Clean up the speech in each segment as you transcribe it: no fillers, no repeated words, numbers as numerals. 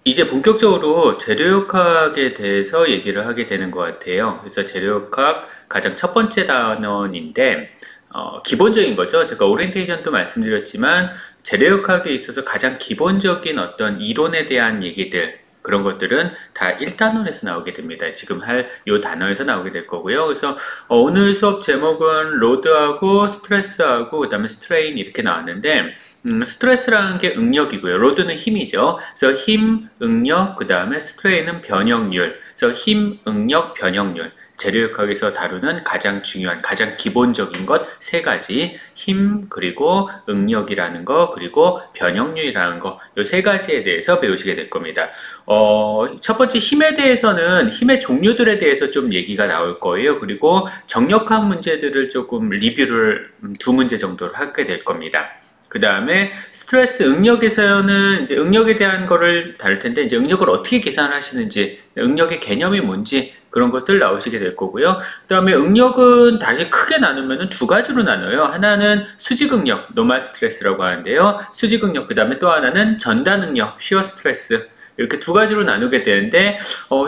이제 본격적으로 재료역학에 대해서 얘기를 하게 되는 것 같아요. 그래서 재료역학 가장 첫 번째 단원인데, 기본적인 거죠. 제가 오리엔테이션도 말씀드렸지만, 재료역학에 있어서 가장 기본적인 어떤 이론에 대한 얘기들, 그런 것들은 다 1단원에서 나오게 됩니다. 지금 할 요 단어에서 나오게 될 거고요. 그래서 오늘 수업 제목은 로드하고 스트레스하고 그다음에 스트레인 이렇게 나왔는데, 스트레스라는 게 응력이고요. 로드는 힘이죠. 그래서 힘, 응력, 그 다음에 스트레인은 변형률. 그래서 힘, 응력, 변형률. 재료역학에서 다루는 가장 중요한, 가장 기본적인 것 세 가지. 힘, 그리고 응력이라는 거, 그리고 변형률이라는 거. 이 세 가지에 대해서 배우시게 될 겁니다. 첫 번째 힘에 대해서는 힘의 종류들에 대해서 좀 얘기가 나올 거예요. 그리고 정력학 문제들을 조금 리뷰를 두 문제 정도를 하게 될 겁니다. 그 다음에 스트레스 응력에서는 이제 응력에 대한 거를 다룰 텐데, 이제 응력을 어떻게 계산을 하시는지, 응력의 개념이 뭔지 그런 것들 나오시게 될 거고요. 그 다음에 응력은 다시 크게 나누면 두 가지로 나눠요. 하나는 수직 응력, 노멀 스트레스라고 하는데요. 수직 응력, 그 다음에 또 하나는 전단 응력, 쉬어 스트레스. 이렇게 두 가지로 나누게 되는데,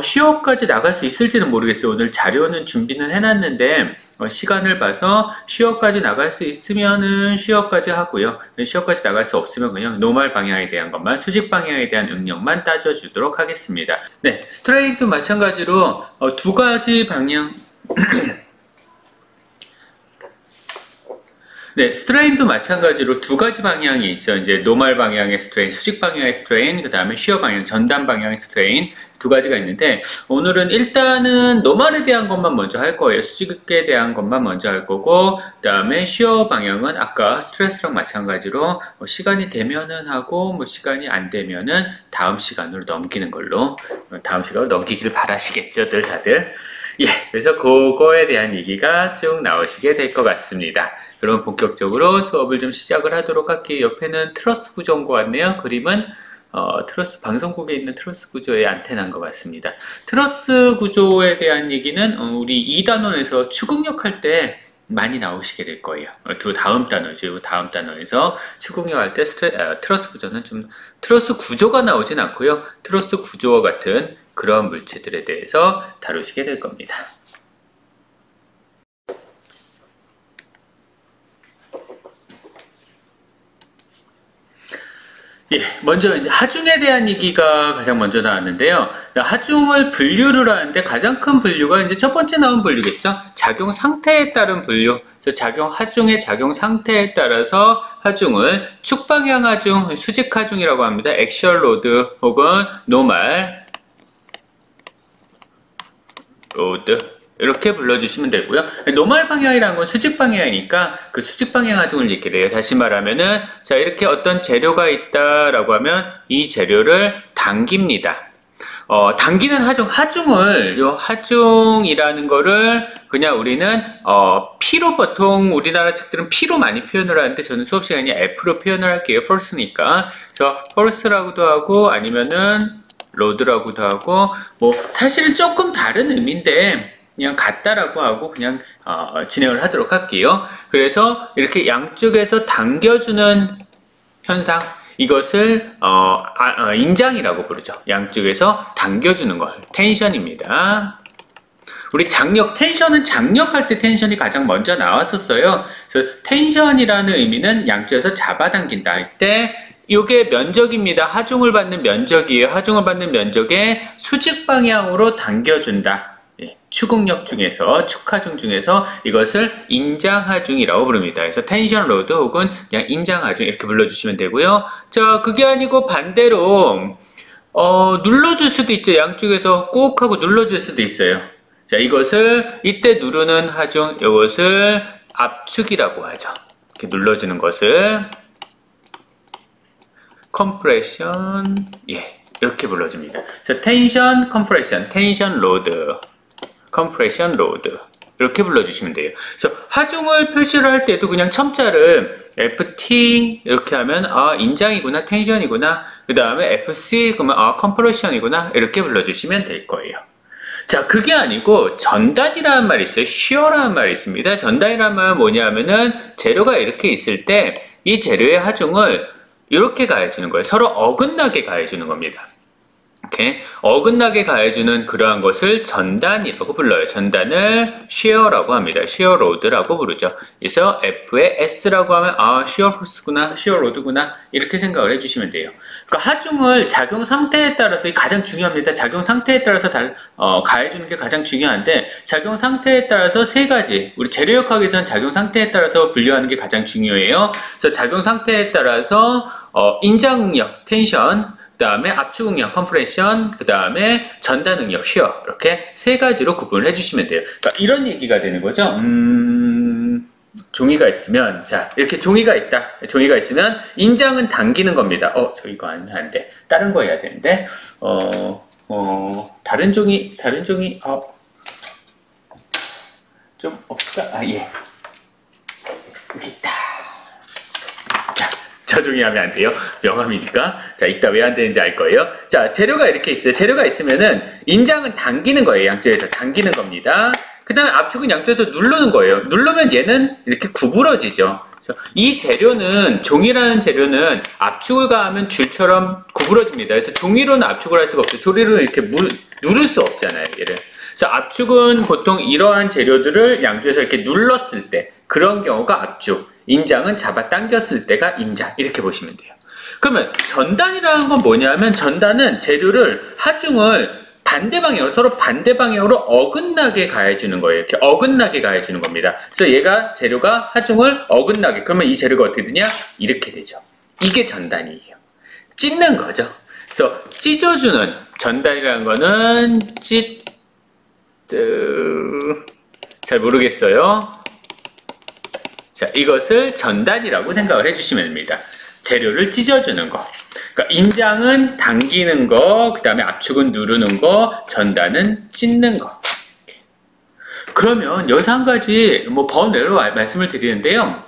쉬어까지 나갈 수 있을지는 모르겠어요. 오늘 자료는 준비는 해놨는데, 시간을 봐서 쉬어까지 나갈 수 있으면은 쉬어까지 하고요. 쉬어까지 나갈 수 없으면 그냥 노멀 방향에 대한 것만, 수직 방향에 대한 응력만 따져주도록 하겠습니다. 네, 스트레이트도 마찬가지로 두 가지 방향, 네, 스트레인도 마찬가지로 두 가지 방향이 있죠. 이제 노멀 방향의 스트레인, 수직 방향의 스트레인, 그 다음에 쉬어 방향, 전단 방향의 스트레인 두 가지가 있는데, 오늘은 일단은 노멀에 대한 것만 먼저 할 거예요. 수직에 대한 것만 먼저 할 거고, 그 다음에 쉬어 방향은 아까 스트레스랑 마찬가지로 시간이 되면은 하고, 시간이 안 되면은 다음 시간으로 넘기는 걸로, 다음 시간으로 넘기기를 바라시겠죠, 다들. 예, 그래서 그거에 대한 얘기가 쭉 나오시게 될 것 같습니다. 그럼 본격적으로 수업을 좀 시작을 하도록 할게요. 옆에는 트러스 구조인 것 같네요. 그림은 트러스, 방송국에 있는 트러스 구조의 안테나인 것 같습니다. 트러스 구조에 대한 얘기는 우리 2단원에서 추궁력 할 때 많이 나오시게 될 거예요. 다음 단어죠. 다음 단어에서 추궁력 할 때 트러스 구조는 좀, 트러스 구조가 나오진 않고요. 트러스 구조와 같은 그런 물체들에 대해서 다루시게 될 겁니다. 예, 먼저 이제 하중에 대한 얘기가 가장 먼저 나왔는데요. 하중을 분류를 하는데 가장 큰 분류가 이제 첫 번째 나온 분류겠죠. 작용 상태에 따른 분류. 그래서 하중의 작용 상태에 따라서 하중을 축방향 하중, 수직 하중이라고 합니다. 액션 로드 혹은 노멀 로드 이렇게 불러주시면 되고요. 노멀 방향이라는 건 수직 방향이니까 그 수직 방향 하중을 얘기를 해요. 다시 말하면은, 자, 이렇게 어떤 재료가 있다라고 하면 이 재료를 당깁니다. 당기는 하중을, 요 하중이라는 거를 그냥 우리는, P로 보통 우리나라 책들은 P로 많이 표현을 하는데 저는 수업 시간에 F로 표현을 할게요. force니까. 그래서 force라고도 하고 아니면은 로드라고도 하고, 사실은 조금 다른 의미인데, 그냥 같다라고 하고 그냥 진행을 하도록 할게요. 그래서 이렇게 양쪽에서 당겨주는 현상, 이것을 인장이라고 부르죠. 양쪽에서 당겨주는 걸 텐션입니다. 우리 장력, 텐션은 장력할 때 텐션이 가장 먼저 나왔었어요. 그래서 텐션이라는 의미는 양쪽에서 잡아당긴다 할 때, 이게 면적입니다. 하중을 받는 면적이에요. 하중을 받는 면적에 수직 방향으로 당겨준다. 추궁력 중에서, 축하중 중에서 이것을 인장하중이라고 부릅니다. 그래서 텐션 로드 혹은 그냥 인장하중 이렇게 불러주시면 되고요. 자, 그게 아니고 반대로 눌러줄 수도 있죠. 양쪽에서 꾹 하고 눌러줄 수도 있어요. 자, 이것을 이때 누르는 하중, 이것을 압축이라고 하죠. 이렇게 눌러주는 것을 컴프레션, 예, 이렇게 불러줍니다. 그래서 텐션, 컴프레션, 텐션 로드, 컴프레션 로드 이렇게 불러주시면 돼요. 그래서 하중을 표시를 할 때도 그냥 첨자를 FT 이렇게 하면 인장이구나, 텐션이구나. 그 다음에 FC 그러면 컴프레션이구나 이렇게 불러주시면 될 거예요. 자, 그게 아니고 전단이라는 말이 있어요. 쉬어라는 말이 있습니다. 전단이라는 말은 뭐냐면은 재료가 이렇게 있을 때 이 재료의 하중을 이렇게 가해주는 거예요. 서로 어긋나게 가해주는 겁니다. 이렇게 어긋나게 가해주는 그러한 것을 전단이라고 불러요. 전단을 shear라고 합니다. shear load라고 부르죠. 그래서 F에 S라고 하면 shear force구나, shear load구나 이렇게 생각을 해주시면 돼요. 그러니까 하중을 작용 상태에 따라서 가장 중요합니다. 작용 상태에 따라서 가해주는 게 가장 중요한데 작용 상태에 따라서 세 가지 우리 재료역학에서는 작용 상태에 따라서 분류하는 게 가장 중요해요. 그래서 작용 상태에 따라서 인장응력, 텐션 그 다음에 압축응력, 컴프레션, 그 다음에 전단응력, 쉬어 이렇게 세 가지로 구분을 해주시면 돼요. 그러니까 이런 얘기가 되는 거죠. 종이가 있으면 자 이렇게 종이가 있다. 종이가 있으면 인장은 당기는 겁니다. 저 이거 아니면 안 돼. 다른 거 해야 되는데 다른 종이 좀 없을까? 예 여기 있다. 저 종이 하면 안 돼요. 명함이니까. 자, 이따 왜 안 되는지 알 거예요. 자, 재료가 이렇게 있어요. 재료가 있으면은 인장은 당기는 거예요. 양쪽에서 당기는 겁니다. 그 다음에 압축은 양쪽에서 누르는 거예요. 누르면 얘는 이렇게 구부러지죠. 그래서 이 재료는 종이라는 재료는 압축을 가하면 줄처럼 구부러집니다. 그래서 종이로는 압축을 할 수가 없어요. 종이로는 이렇게 누를 수 없잖아요. 얘를. 그래서 압축은 보통 이러한 재료들을 양쪽에서 이렇게 눌렀을 때 그런 경우가 압축. 인장은 잡아당겼을 때가 인장 이렇게 보시면 돼요. 그러면 전단이라는 건 뭐냐면 전단은 재료를 하중을 반대 방향으로 서로 반대 방향으로 어긋나게 가해주는 거예요. 이렇게 어긋나게 가해주는 겁니다. 그래서 얘가 재료가 하중을 어긋나게 그러면 이 재료가 어떻게 되냐? 이렇게 되죠. 이게 전단이에요. 찢는 거죠. 그래서 찢어주는 전단이라는 거는 잘 모르겠어요. 자, 이것을 전단이라고 생각을 해주시면 됩니다. 재료를 찢어주는 거. 그러니까 인장은 당기는 거, 그 다음에 압축은 누르는 거, 전단은 찢는 거. 그러면 여기서 한 가지 번외로 말씀을 드리는데요.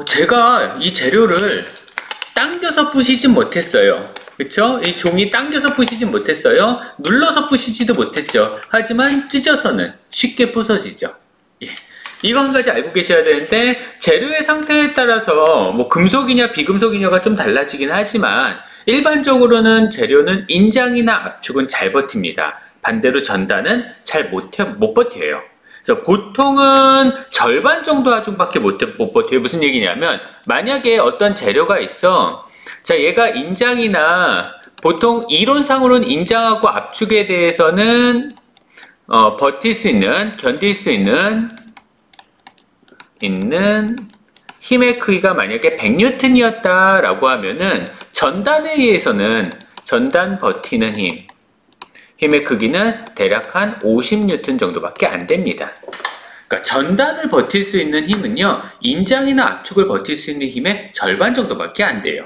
제가 이 재료를 당겨서 부시진 못했어요. 그쵸? 이 종이 당겨서 부시진 못했어요. 눌러서 부시지도 못했죠. 하지만 찢어서는 쉽게 부서지죠. 예. 이거 한 가지 알고 계셔야 되는데 재료의 상태에 따라서 금속이냐 비금속이냐가 좀 달라지긴 하지만 일반적으로는 재료는 인장이나 압축은 잘 버팁니다. 반대로 전단은 잘 못 버텨요. 그래서 보통은 절반 정도 하중밖에 못 버텨요. 무슨 얘기냐면 만약에 어떤 재료가 있어. 자, 얘가 인장이나 보통 이론상으로는 인장하고 압축에 대해서는 버틸 수 있는, 견딜 수 있는 힘의 크기가 만약에 100N이었다라고 하면은 전단에 의해서는 전단 버티는 힘의 크기는 대략 한 50N 정도밖에 안 됩니다. 그러니까 전단을 버틸 수 있는 힘은요, 인장이나 압축을 버틸 수 있는 힘의 절반 정도밖에 안 돼요.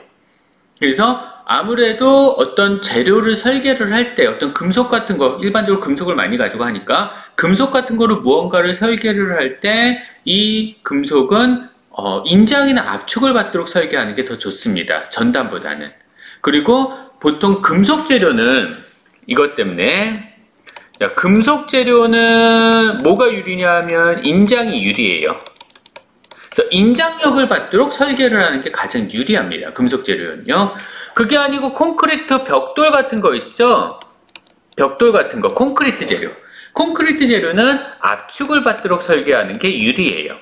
그래서 아무래도 어떤 재료를 설계를 할 때 어떤 금속 같은 거, 일반적으로 금속을 많이 가지고 하니까 금속 같은 거를 무언가를 설계를 할 때 이 금속은 인장이나 압축을 받도록 설계하는 게 더 좋습니다. 전단보다는. 그리고 보통 금속 재료는 이것 때문에 금속 재료는 뭐가 유리냐 하면 인장이 유리해요. 그래서 인장력을 받도록 설계를 하는 게 가장 유리합니다. 금속 재료는요. 그게 아니고 콘크리트 벽돌 같은 거 있죠? 벽돌 같은 거, 콘크리트 재료. 콘크리트 재료는 압축을 받도록 설계하는 게 유리해요.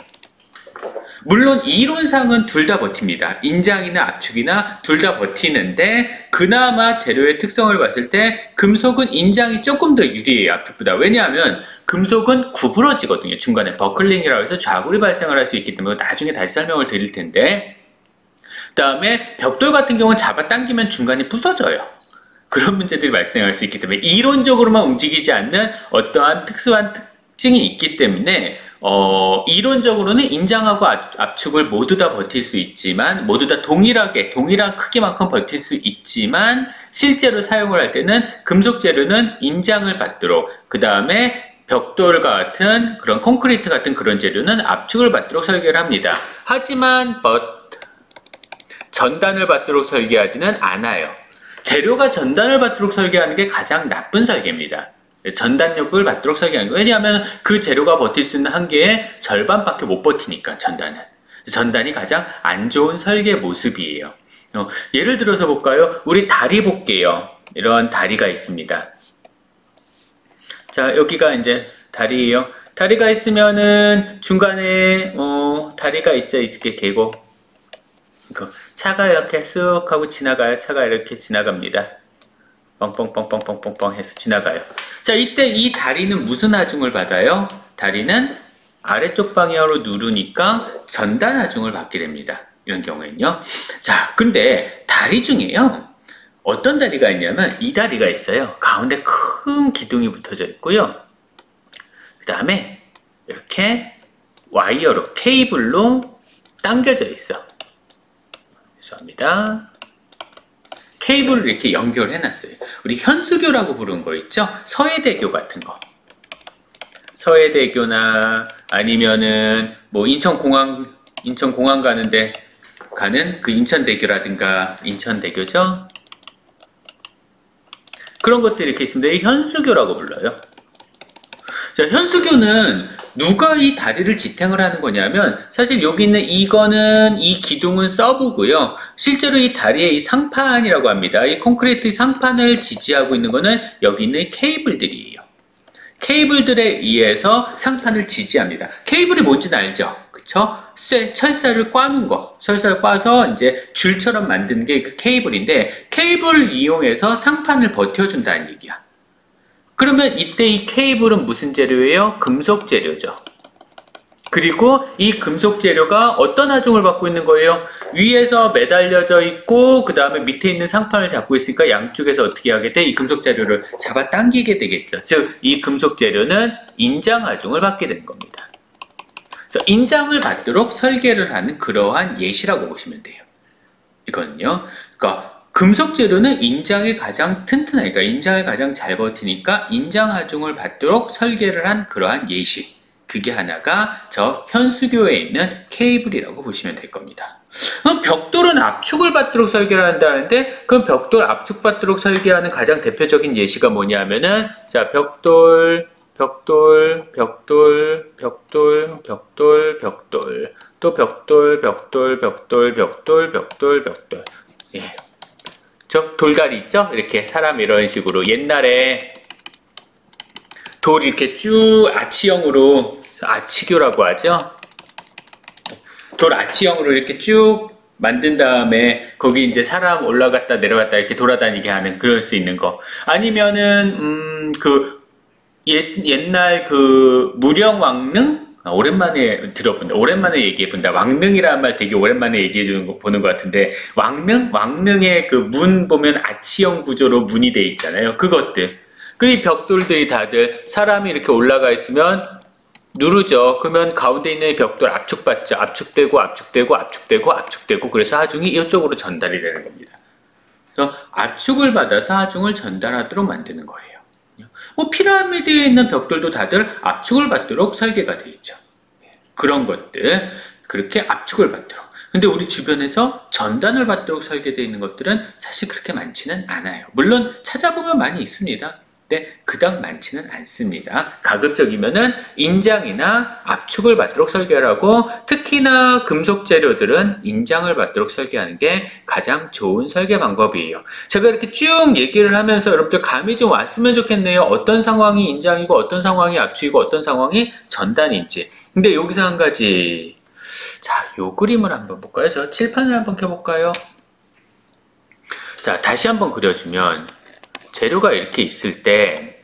물론 이론상은 둘 다 버팁니다. 인장이나 압축이나 둘 다 버티는데 그나마 재료의 특성을 봤을 때 금속은 인장이 조금 더 유리해요. 압축보다. 왜냐하면 금속은 구부러지거든요. 중간에 버클링이라고 해서 좌굴이 발생을 할 수 있기 때문에 나중에 다시 설명을 드릴 텐데 그 다음에 벽돌 같은 경우는 잡아당기면 중간이 부서져요. 그런 문제들이 발생할 수 있기 때문에 이론적으로만 움직이지 않는 어떠한 특수한 특징이 있기 때문에 이론적으로는 인장하고 압축을 모두 다 버틸 수 있지만 모두 다 동일한 크기만큼 버틸 수 있지만 실제로 사용을 할 때는 금속 재료는 인장을 받도록 그 다음에 벽돌 같은 그런 콘크리트 같은 그런 재료는 압축을 받도록 설계를 합니다. 하지만 전단을 받도록 설계하지는 않아요. 재료가 전단을 받도록 설계하는 게 가장 나쁜 설계입니다. 전단력을 받도록 설계하는 거예요. 왜냐하면 그 재료가 버틸 수 있는 한계의 절반밖에 못 버티니까 전단이 가장 안 좋은 설계 모습이에요. 예를 들어서 볼까요? 우리 다리 볼게요. 이런 다리가 있습니다. 자, 여기가 이제 다리예요. 다리가 있으면은 중간에 다리가 있죠. 이렇게 개고 차가 이렇게 쓱 하고 지나가요. 차가 이렇게 지나갑니다. 뻥뻥뻥뻥뻥뻥뻥 해서 지나가요. 자, 이때 이 다리는 무슨 하중을 받아요? 다리는 아래쪽 방향으로 누르니까 전단 하중을 받게 됩니다. 이런 경우에는요. 자, 근데 다리 중에요. 어떤 다리가 있냐면 이 다리가 있어요. 가운데 큰 기둥이 붙어져 있고요. 그 다음에 이렇게 와이어로, 케이블로 당겨져 있어. 죄송합니다. 케이블을 이렇게 연결해 놨어요. 우리 현수교라고 부르는 거 있죠? 서해대교 같은 거. 서해대교나 아니면은 뭐 인천공항 가는데 가는 그 인천대교라든가 인천대교죠? 그런 것들이 이렇게 있습니다. 이 현수교라고 불러요. 자, 현수교는 누가 이 다리를 지탱을 하는 거냐면 사실 여기 있는 이거는 이 기둥은 서브고요. 실제로 이 다리의 이 상판이라고 합니다. 이 콘크리트 상판을 지지하고 있는 거는 여기 있는 케이블들이에요. 케이블들에 의해서 상판을 지지합니다. 케이블이 뭔지는 알죠? 그쵸? 철사를 꽈는 거. 철사를 꽈서 이제 줄처럼 만드는 게 그 케이블인데 케이블을 이용해서 상판을 버텨준다는 얘기야. 그러면 이때 이 케이블은 무슨 재료예요? 금속 재료죠. 그리고 이 금속 재료가 어떤 하중을 받고 있는 거예요? 위에서 매달려져 있고 그 다음에 밑에 있는 상판을 잡고 있으니까 양쪽에서 어떻게 하게 돼? 이 금속 재료를 잡아 당기게 되겠죠. 즉, 이 금속 재료는 인장 하중을 받게 되는 겁니다. 그래서 인장을 받도록 설계를 하는 그러한 예시라고 보시면 돼요. 이거는요. 그러니까 금속 재료는 인장이 가장 튼튼하니까 인장을 가장 잘 버티니까 인장 하중을 받도록 설계를 한 그러한 예시. 그게 하나가 저 현수교에 있는 케이블이라고 보시면 될 겁니다. 그럼 벽돌은 압축을 받도록 설계를 한다는데 그 벽돌 압축 받도록 설계하는 가장 대표적인 예시가 뭐냐면은 자, 벽돌 또 벽돌. 예. 저 돌다리 있죠? 이렇게 사람 이런 식으로 옛날에 돌 이렇게 쭉 아치형으로 아치교라고 하죠. 돌 아치형으로 이렇게 쭉 만든 다음에 거기 이제 사람 올라갔다 내려갔다 이렇게 돌아다니게 하는 그럴 수 있는 거. 아니면은 옛날 그 무령왕릉? 오랜만에 들어본다. 오랜만에 얘기해본다. 왕릉이라는 말 되게 오랜만에 얘기해주는 거 보는 것 같은데 왕릉의 그 문 보면 아치형 구조로 문이 돼 있잖아요. 그것들. 그 벽돌들이 다들 사람이 이렇게 올라가 있으면 누르죠. 그러면 가운데 있는 벽돌 압축받죠. 압축되고 그래서 하중이 이쪽으로 전달이 되는 겁니다. 그래서 압축을 받아서 하중을 전달하도록 만드는 거예요. 뭐 피라미드에 있는 벽돌도 다들 압축을 받도록 설계가 되어 있죠. 그런 것들 그렇게 압축을 받도록. 근데 우리 주변에서 전단을 받도록 설계되어 있는 것들은 사실 그렇게 많지는 않아요. 물론 찾아보면 많이 있습니다. 근데 그닥 많지는 않습니다. 가급적이면은 인장이나 압축을 받도록 설계를 하고 특히나 금속 재료들은 인장을 받도록 설계하는 게 가장 좋은 설계 방법이에요. 제가 이렇게 쭉 얘기를 하면서 여러분들 감이 좀 왔으면 좋겠네요. 어떤 상황이 인장이고 어떤 상황이 압축이고 어떤 상황이 전단인지. 근데 여기서 한 가지 자, 요 그림을 한번 볼까요? 저 칠판을 한번 켜볼까요? 자, 다시 한번 그려주면 재료가 이렇게 있을 때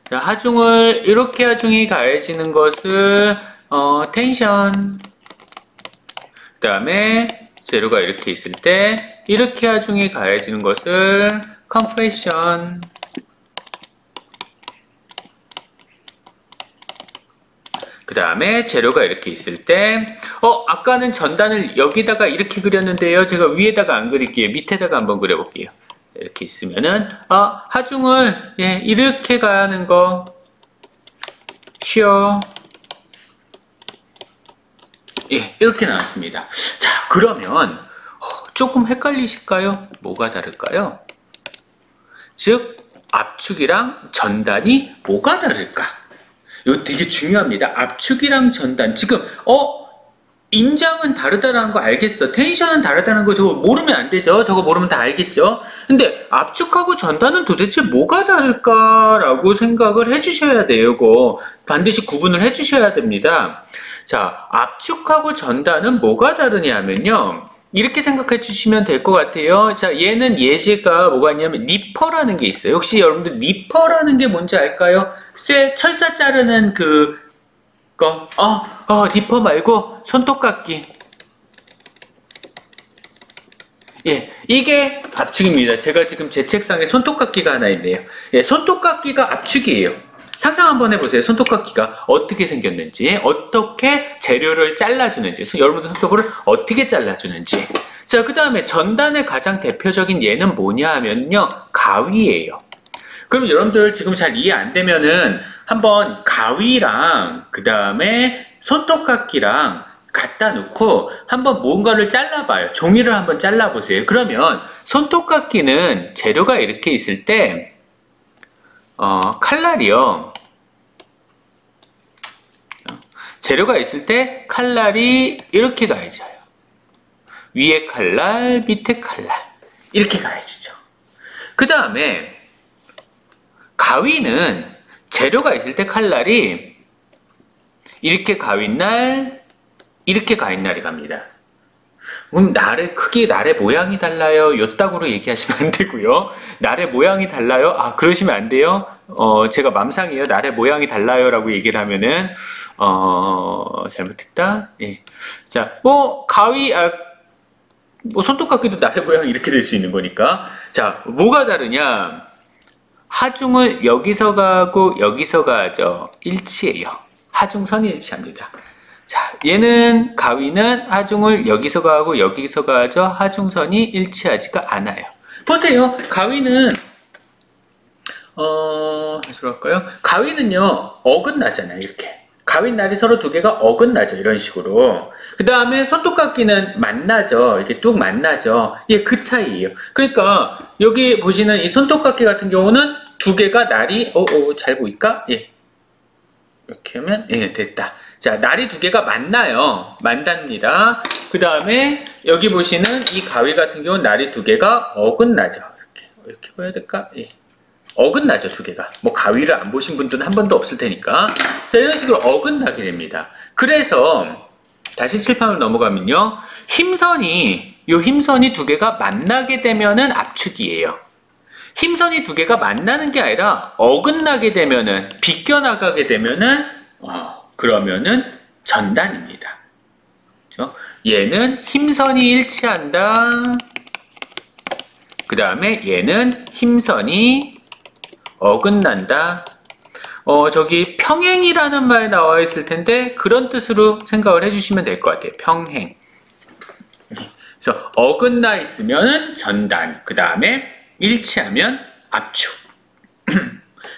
하중을 이렇게 하중이 가해지는 것을 텐션 그 다음에 재료가 이렇게 있을 때 이렇게 하중이 가해지는 것을 컴프레션 그 다음에 재료가 이렇게 있을 때 아까는 전단을 여기다가 이렇게 그렸는데요. 제가 위에다가 안 그릴게요. 밑에다가 한번 그려볼게요. 이렇게 있으면은 하중을 이렇게 가는 거 쉬어 이렇게 나왔습니다. 자, 그러면 조금 헷갈리실까요? 뭐가 다를까요? 즉 압축이랑 전단이 뭐가 다를까? 이거 되게 중요합니다. 압축이랑 전단 지금 인장은 다르다는 거 알겠어. 텐션은 다르다는 거 저거 모르면 안 되죠. 저거 모르면 다 알겠죠. 근데 압축하고 전단은 도대체 뭐가 다를까라고 생각을 해주셔야 돼요. 이거 반드시 구분을 해주셔야 됩니다. 자, 압축하고 전단은 뭐가 다르냐 하면요. 이렇게 생각해 주시면 될 것 같아요. 자, 얘는 예시가 뭐가 있냐면 니퍼라는 게 있어요. 혹시 여러분들 니퍼라는 게 뭔지 알까요? 철사 자르는 니퍼 말고 손톱깎이. 예, 이게 압축입니다. 제가 지금 제 책상에 손톱깎이가 하나 있네요. 예, 손톱깎이가 압축이에요. 상상 한번 해보세요. 손톱깎이가 어떻게 생겼는지, 어떻게 재료를 잘라주는지, 여러분들 손톱을 어떻게 잘라주는지. 자, 그 다음에 전단의 가장 대표적인 예는 뭐냐 하면요, 가위예요. 그럼 여러분들 지금 잘 이해 안 되면은 한번 가위랑 그 다음에 손톱깎이랑 갖다 놓고 한번 뭔가를 잘라봐요. 종이를 한번 잘라보세요. 그러면 손톱깎이는 재료가 이렇게 있을 때 칼날이요. 재료가 있을 때 칼날이 이렇게 가해져요. 위에 칼날, 밑에 칼날 이렇게 가해지죠. 그 다음에 가위는 재료가 있을 때 칼날이 이렇게 가윗날, 이렇게 가윗날이 갑니다. 날의 크기, 날의 모양이 달라요. 요따구로 얘기하시면 안 되고요. 날의 모양이 달라요. 아, 그러시면 안 돼요. 제가 맘상이에요. 날의 모양이 달라요. 라고 얘기를 하면은, 잘못했다. 예. 자, 손톱깎이도 날의 모양이 이렇게 될 수 있는 거니까. 자, 뭐가 다르냐? 하중을 여기서 가고 여기서 가죠. 일치해요. 하중선이 일치합니다. 자, 얘는 가위는 하중을 여기서 가고 여기서 가죠. 하중선이 일치하지가 않아요. 보세요. 가위는 해서 할까요? 가위는요 어긋나잖아요. 이렇게 가위날이 서로 두 개가 어긋나죠. 이런 식으로. 그 다음에 손톱깎이는 만나죠. 이렇게 뚝 만나죠. 예, 그 차이예요. 그러니까 여기 보시는 이 손톱깎이 같은 경우는 두 개가 날이 잘 보일까? 예, 이렇게 하면 예, 됐다. 자, 날이 두 개가 만나요. 만납니다. 그 다음에 여기 보시는 이 가위 같은 경우는 날이 두 개가 어긋나죠. 이렇게 보여야 될까? 예. 어긋나죠, 두 개가. 뭐 가위를 안 보신 분들은 한 번도 없을 테니까. 자, 이런 식으로 어긋나게 됩니다. 그래서 다시 칠판으로 넘어가면요. 힘선이 두 개가 만나게 되면은 압축이에요. 힘선이 두 개가 만나는 게 아니라 어긋나게 되면은, 비껴나가게 되면은 그러면은 전단입니다. 그렇죠? 얘는 힘선이 일치한다. 그 다음에 얘는 힘선이 어긋난다. 저기 평행이라는 말 나와 있을 텐데 그런 뜻으로 생각을 해주시면 될 것 같아요. 평행. 그래서 어긋나 있으면 전단, 그 다음에 일치하면 압축.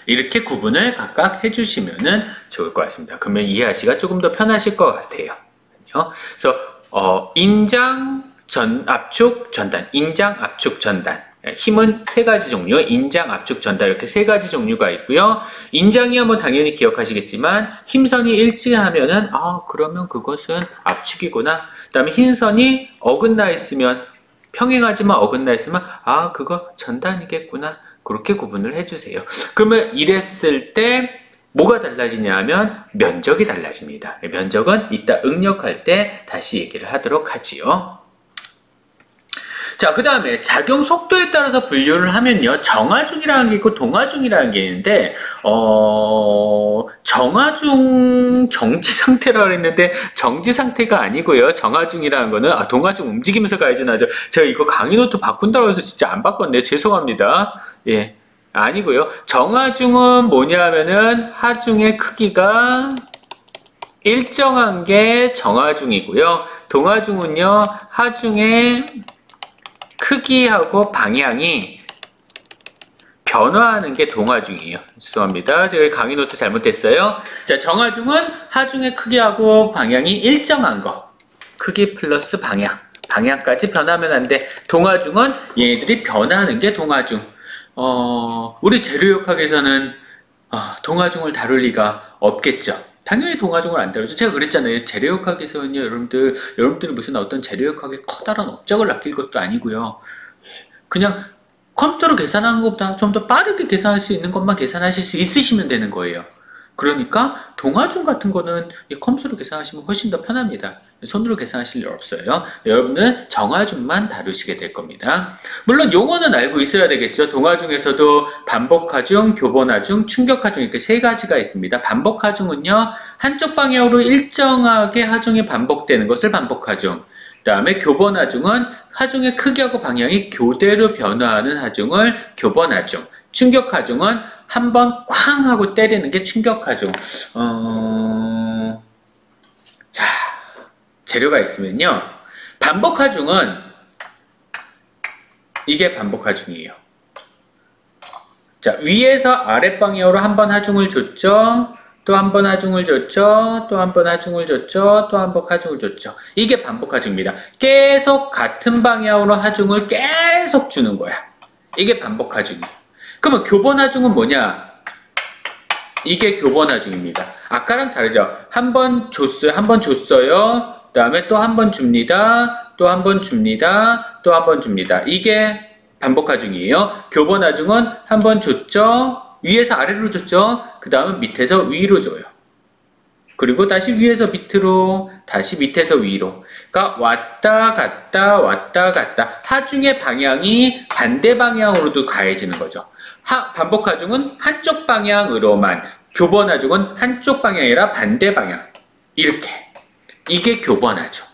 이렇게 구분을 각각 해주시면 좋을 것 같습니다. 그러면 이해하시기가 조금 더 편하실 것 같아요. 그래서 인장, 압축, 전단. 인장, 압축, 전단. 힘은 세 가지 종류, 인장, 압축, 전단 이렇게 세 가지 종류가 있고요. 인장이야 뭐 당연히 기억하시겠지만 힘선이 일치하면은 그러면 그것은 압축이구나. 그 다음에 힘선이 어긋나 있으면, 평행하지만 어긋나 있으면 그거 전단이겠구나. 그렇게 구분을 해주세요. 그러면 이랬을 때 뭐가 달라지냐 하면 면적이 달라집니다. 면적은 이따 응력할 때 다시 얘기를 하도록 하지요. 자, 그 다음에 작용 속도에 따라서 분류를 하면요. 정화중이라는 게 있고 동화중이라는 게 있는데 정화중 정지 상태라고 했는데 정지 상태가 아니고요. 정화중이라는 거는 동화중 움직이면서 가야지 나죠. 제가 이거 강의 노트 바꾼다고 해서 진짜 안 바꿨네요. 죄송합니다. 예, 아니고요. 정화중은 뭐냐 하면은 하중의 크기가 일정한 게 정화중이고요. 동화중은요. 하중의 크기하고 방향이 변화하는 게 동화중이에요. 죄송합니다. 제가 강의 노트 잘못했어요. 자, 정화중은 하중의 크기하고 방향이 일정한 거. 크기 플러스 방향까지 변하면 안 돼. 동화중은 얘네들이 변하는 게 동화중. 우리 재료역학에서는 동화중을 다룰 리가 없겠죠. 당연히 동화중을 안 다루죠. 제가 그랬잖아요. 재료역학에서는요, 여러분들이 무슨 어떤 재료역학의 커다란 업적을 남길 것도 아니고요. 그냥 컴퓨터로 계산하는 것보다 좀 더 빠르게 계산할 수 있는 것만 계산하실 수 있으시면 되는 거예요. 그러니까 동화중 같은 거는 컴퓨터로 계산하시면 훨씬 더 편합니다. 손으로 계산하실 일 없어요. 여러분은 정화중만 다루시게 될 겁니다. 물론 용어는 알고 있어야 되겠죠. 동화중에서도 반복하중, 교본하중, 충격하중 이렇게 세 가지가 있습니다. 반복하중은요, 한쪽 방향으로 일정하게 하중이 반복되는 것을 반복하중. 그 다음에 교본하중은 하중의 크기하고 방향이 교대로 변화하는 하중을 교본하중. 충격하중은 한번 쾅 하고 때리는 게 충격하중. 자, 재료가 있으면요. 반복하중은 이게 반복하중이에요. 자, 위에서 아랫방향으로 한 번 하중을 줬죠. 또 한 번 하중을 줬죠. 또 한 번 하중을 줬죠. 또 한 번 하중을 줬죠. 이게 반복하중입니다. 계속 같은 방향으로 하중을 계속 주는 거야. 이게 반복하중이에요. 그러면 교본하중은 뭐냐? 이게 교본하중입니다. 아까랑 다르죠? 한 번 줬어요. 한 번 줬어요. 그 다음에 또 한 번 줍니다. 또 한 번 줍니다. 또 한 번 줍니다. 이게 반복하중이에요. 교본하중은 한 번 줬죠. 위에서 아래로 줬죠. 그 다음에 밑에서 위로 줘요. 그리고 다시 위에서 밑으로, 다시 밑에서 위로. 그러니까 왔다 갔다 왔다 갔다. 하중의 방향이 반대 방향으로도 가해지는 거죠. 반복하중은 한쪽 방향으로만, 교본하중은 한쪽 방향이라 반대 방향. 이렇게. 이게 교본하중.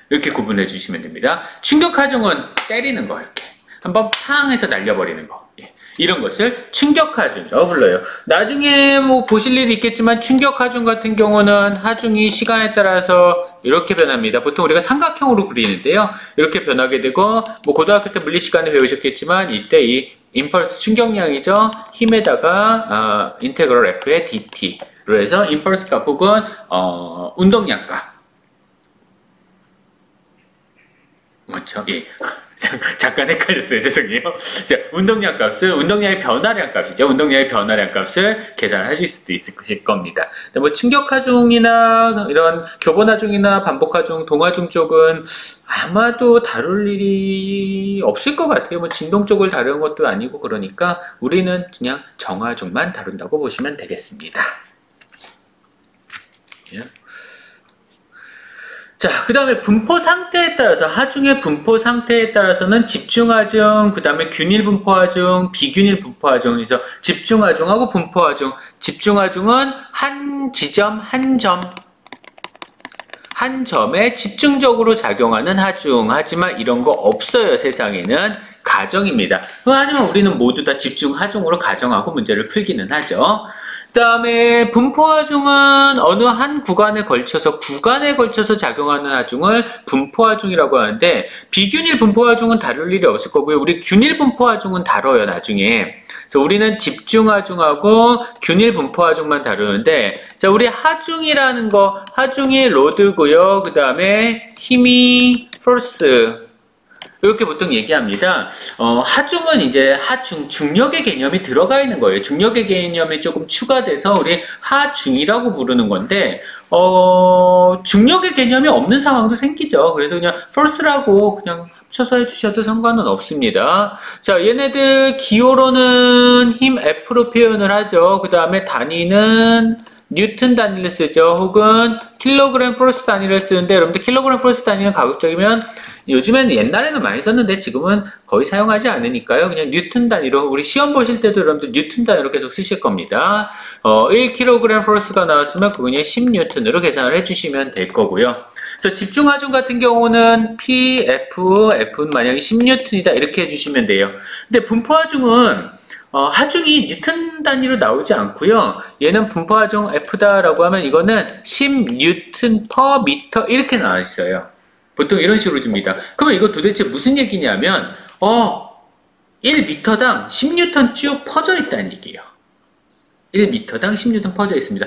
이렇게 구분해 주시면 됩니다. 충격하중은 때리는 거, 이렇게. 한번 팡 해서 날려버리는 거. 예. 이런 것을 충격하중이라고 불러요. 나중에 뭐 보실 일이 있겠지만 충격하중 같은 경우는 하중이 시간에 따라서 이렇게 변합니다. 보통 우리가 삼각형으로 그리는데요. 이렇게 변하게 되고, 뭐 고등학교 때 물리 시간에 배우셨겠지만 이때 이 임펄스 충격량이죠. 힘에다가 인테그럴 F의 dt로 해서 임펄스 값 혹은 운동량 값. 맞죠? 예. 잠깐 헷갈렸어요. 죄송해요. 자, 운동량 값은 운동량의 변화량 값이죠. 운동량의 변화량 값을 계산하실 수도 있으실 겁니다. 뭐 충격하중이나 이런 교본하중이나 반복하중, 동하중 쪽은 아마도 다룰 일이 없을 것 같아요. 뭐 진동 쪽을 다루는 것도 아니고 그러니까 우리는 그냥 정하중만 다룬다고 보시면 되겠습니다. 예. 자, 그 다음에 분포 상태에 따라서, 하중의 분포 상태에 따라서는 집중하중, 그 다음에 균일 분포하중, 비균일 분포하중, 그래서 집중하중하고 분포하중. 집중하중은 한 지점, 한 점에 집중적으로 작용하는 하중. 하지만 이런 거 없어요, 세상에는. 가정입니다. 하지만 우리는 모두 다 집중하중으로 가정하고 문제를 풀기는 하죠. 그 다음에 분포하중은 어느 한 구간에 걸쳐서 작용하는 하중을 분포하중이라고 하는데, 비균일 분포하중은 다룰 일이 없을 거고요. 우리 균일 분포하중은 다뤄요, 나중에. 그래서 우리는 집중하중하고 균일 분포하중만 다루는데, 자, 우리 하중이라는 거, 하중이 로드고요. 그 다음에 힘이 포스. 이렇게 보통 얘기합니다. 하중은 이제 중력의 개념이 들어가 있는 거예요. 중력의 개념이 조금 추가돼서 우리 하중이라고 부르는 건데, 중력의 개념이 없는 상황도 생기죠. 그래서 그냥 force라고 그냥 합쳐서 해주셔도 상관은 없습니다. 자, 얘네들 기호로는 힘 F로 표현을 하죠. 그 다음에 단위는 뉴턴 단위를 쓰죠. 혹은 킬로그램 포스 단위를 쓰는데, 여러분들 킬로그램 포스 단위는 가급적이면 요즘에는 옛날에는 많이 썼는데 지금은 거의 사용하지 않으니까요. 그냥 뉴턴 단위로, 우리 시험 보실 때도 여러분들 뉴턴 단위로 계속 쓰실 겁니다. 1kg 포스가 나왔으면 그거 그냥 10뉴턴으로 계산을 해주시면 될 거고요. 그래서 집중하중 같은 경우는 F는 만약에 10뉴턴이다 이렇게 해주시면 돼요. 근데 분포하중은 하중이 뉴턴 단위로 나오지 않고요. 얘는 분포하중 F다라고 하면 이거는 10뉴턴 per 미터 이렇게 나와 있어요. 보통 이런 식으로 줍니다. 그러면 이거 도대체 무슨 얘기냐면 1m당 10뉴턴 쭉 퍼져 있다는 얘기예요. 1m당 10뉴턴 퍼져 있습니다.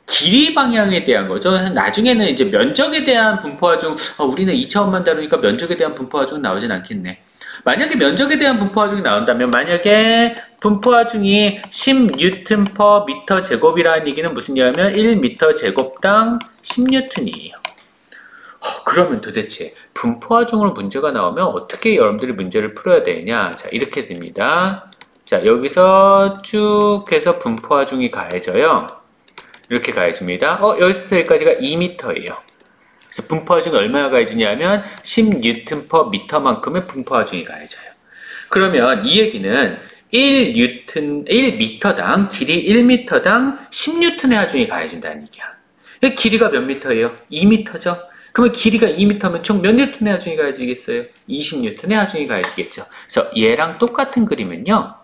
길이 방향에 대한 거죠. 나중에는 이제 면적에 대한 분포하중, 우리는 2차원만 다루니까 면적에 대한 분포하중은 나오진 않겠네. 만약에 면적에 대한 분포하중이 나온다면, 만약에 분포하중이 10N/m 제곱이라는 얘기는 무슨 얘기냐면 1m 제곱당 10N이에요. 그러면 도대체 분포하중으로 문제가 나오면 어떻게 여러분들이 문제를 풀어야 되냐? 자, 이렇게 됩니다. 자, 여기서 쭉 해서 분포하중이 가해져요. 이렇게 가해집니다. 여기서부터 여기까지가 2m예요. 그래서 분포하중이 얼마나 가해지냐면 10N/m만큼의 분포하중이 가해져요. 그러면 이 얘기는 1m당 길이 1m당 10N의 하중이 가해진다는 얘기야. 길이가 몇 미터예요? 2m죠? 그러면 길이가 2m면 총 몇 N의 하중이 가해지겠어요? 20N의 하중이 가해지겠죠. 그래서 얘랑 똑같은 그림은요.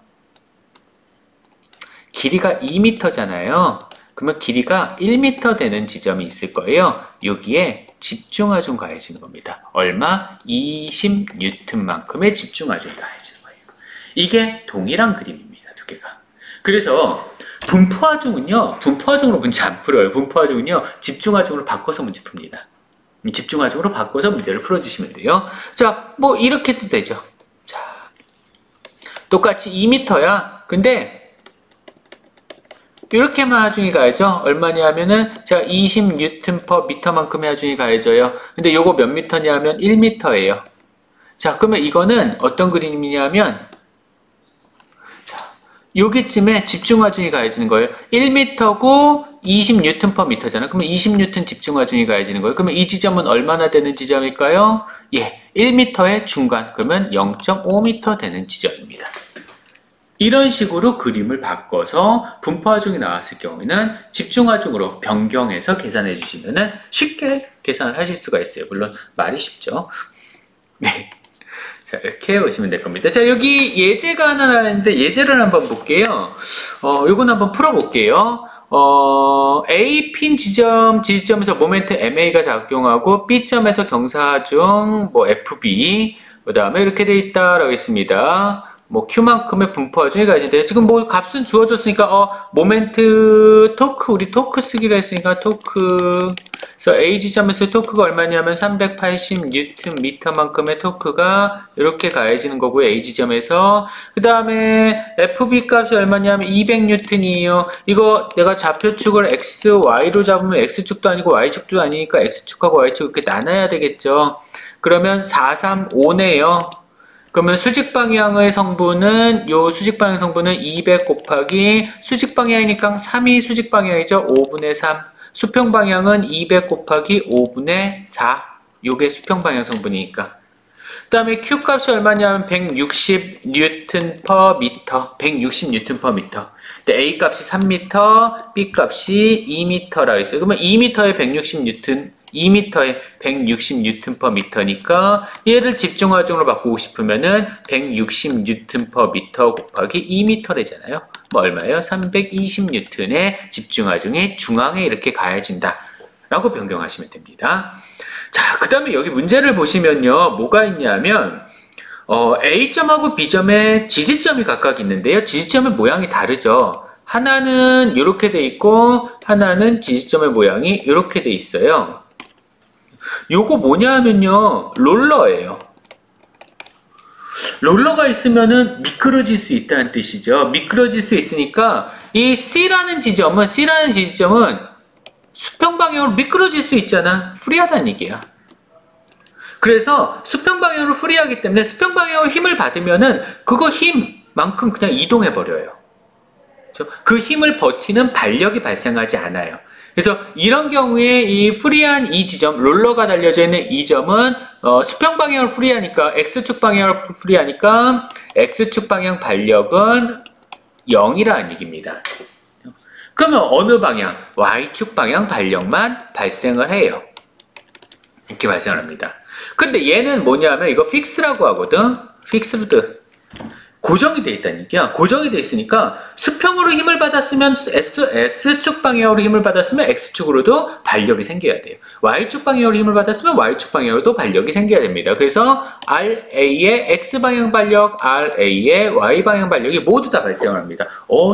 길이가 2m잖아요. 그러면 길이가 1m 되는 지점이 있을 거예요. 여기에 집중하중 가해지는 겁니다. 얼마? 20N만큼의 집중하중이 가해지는 거예요. 이게 동일한 그림입니다. 두 개가. 그래서 분포하중으로 문제 안 풀어요. 분포하중은요. 집중하중으로 바꿔서 문제 풉니다. 집중하중으로 바꿔서 문제를 풀어주시면 돼요. 자, 뭐 이렇게도 되죠. 자, 똑같이 2m야. 근데 이렇게만 하중이 가해져. 얼마냐면은 자 20N/m만큼의 하중이 가해져요. 근데 요거 몇 미터냐면 1m예요. 자, 그러면 이거는 어떤 그림이냐면 자, 여기쯤에 집중하중이 가해지는 거예요. 1m고 20N/m잖아. 그러면 20N 집중하중이 가해지는 거예요. 그러면 이 지점은 얼마나 되는 지점일까요? 예, 1m의 중간. 그러면 0.5m 되는 지점입니다. 이런 식으로 그림을 바꿔서 분포하중이 나왔을 경우에는 집중하중으로 변경해서 계산해 주시면 쉽게 계산을 하실 수가 있어요. 물론 말이 쉽죠. 네. 자, 이렇게 보시면 될 겁니다. 자, 여기 예제가 하나 나왔는데 예제를 한번 볼게요. 요건 한번 풀어볼게요. A, P인 지지점에서 모멘트 MA가 작용하고 B점에서 경사중 FB 그 다음에 이렇게 돼 있다라고 했습니다. Q만큼의 분포하중이 가해진대요. 지금 값은 주어졌으니까, 모멘트 토크, 우리 토크 쓰기로 했으니까 토크. 그래서 A 지점에서 토크가 얼마냐면 380Nm만큼의 토크가 이렇게 가해지는 거고요. A 지점에서. 그 다음에 FB 값이 얼마냐면 200N이에요. 이거 내가 좌표축을 X, Y로 잡으면 X축도 아니고 Y축도 아니니까 X축하고 Y축 이렇게 나눠야 되겠죠. 그러면 435네요. 그러면 수직방향의 성분은, 수직방향 성분은 200 곱하기, 수직방향이니까 3이 수직방향이죠. 5분의 3. 수평방향은 200 곱하기 5분의 4. 요게 수평방향 성분이니까. 그 다음에 Q 값이 얼마냐면 160N/m. 160N/m. A 값이 3m, B 값이 2m라고 했어요. 그러면 2m에 160N, 2m에 160N/m니까 얘를 집중하중으로 바꾸고 싶으면은 160N/m 곱하기 2m래잖아요. 얼마예요? 320N의 집중하중이 중앙에 이렇게 가해진다 라고 변경하시면 됩니다. 자, 그 다음에 여기 문제를 보시면요. 뭐가 있냐면 A점하고 B점에 지지점이 각각 있는데요. 지지점의 모양이 다르죠. 하나는 이렇게 돼 있고 하나는 지지점의 모양이 이렇게 돼 있어요. 요거 뭐냐 하면요. 롤러예요. 롤러가 있으면은 미끄러질 수 있다는 뜻이죠. 미끄러질 수 있으니까 이 C라는 지점은 수평 방향으로 미끄러질 수 있잖아. 프리하다는 얘기야. 그래서 수평 방향으로 프리하기 때문에 수평 방향으로 힘을 받으면은 그거 힘만큼 그냥 이동해 버려요. 그 힘을 버티는 발력이 발생하지 않아요. 그래서 이런 경우에 이 프리한 이 지점, 롤러가 달려져 있는 이 점은 수평 방향으로 프리하니까 X축 방향으로 프리하니까 X축 방향 발력은 0이라는 얘기입니다. 그러면 어느 방향? Y축 방향 발력만 발생을 해요. 이렇게 발생을 합니다. 근데 얘는 뭐냐면 이거 픽스라고 하거든. 픽스드. 고정이 돼 있다는 얘기야. 고정이 돼 있으니까 수평으로 힘을 받았으면 X축 방향으로 힘을 받았으면 X축으로도 발력이 생겨야 돼요. Y축 방향으로 힘을 받았으면 Y축 방향으로도 발력이 생겨야 됩니다. 그래서 RA의 X방향 발력, RA의 Y방향 발력이 모두 다 발생을 합니다.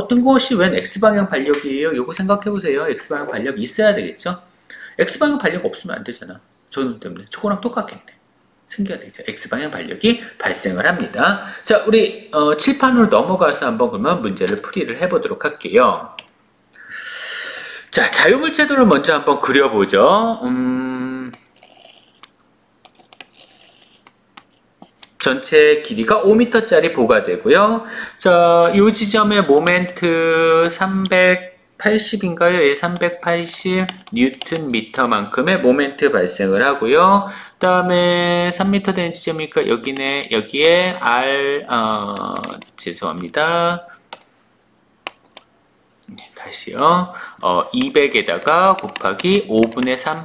뜬금없이 웬 X방향 발력이에요? 요거 생각해 보세요. X방향 발력이 있어야 되겠죠? X방향 발력 없으면 안 되잖아. 저는 때문에. 저거랑 똑같겠네. 생겨야 되죠. X방향 반력이 발생을 합니다. 자, 우리 칠판으로 넘어가서 한번 그러면 문제를 풀이를 해보도록 할게요. 자, 자유물체도를 먼저 한번 그려보죠. 전체 길이가 5m짜리 보가 되고요. 자, 이 지점의 모멘트 380인가요? 예, 380 뉴턴 미터만큼의 모멘트 발생을 하고요. 그 다음에 3m 되는 지점이니까 여기네, 여기에 죄송합니다. 다시요. 200에다가 곱하기 5분의 3.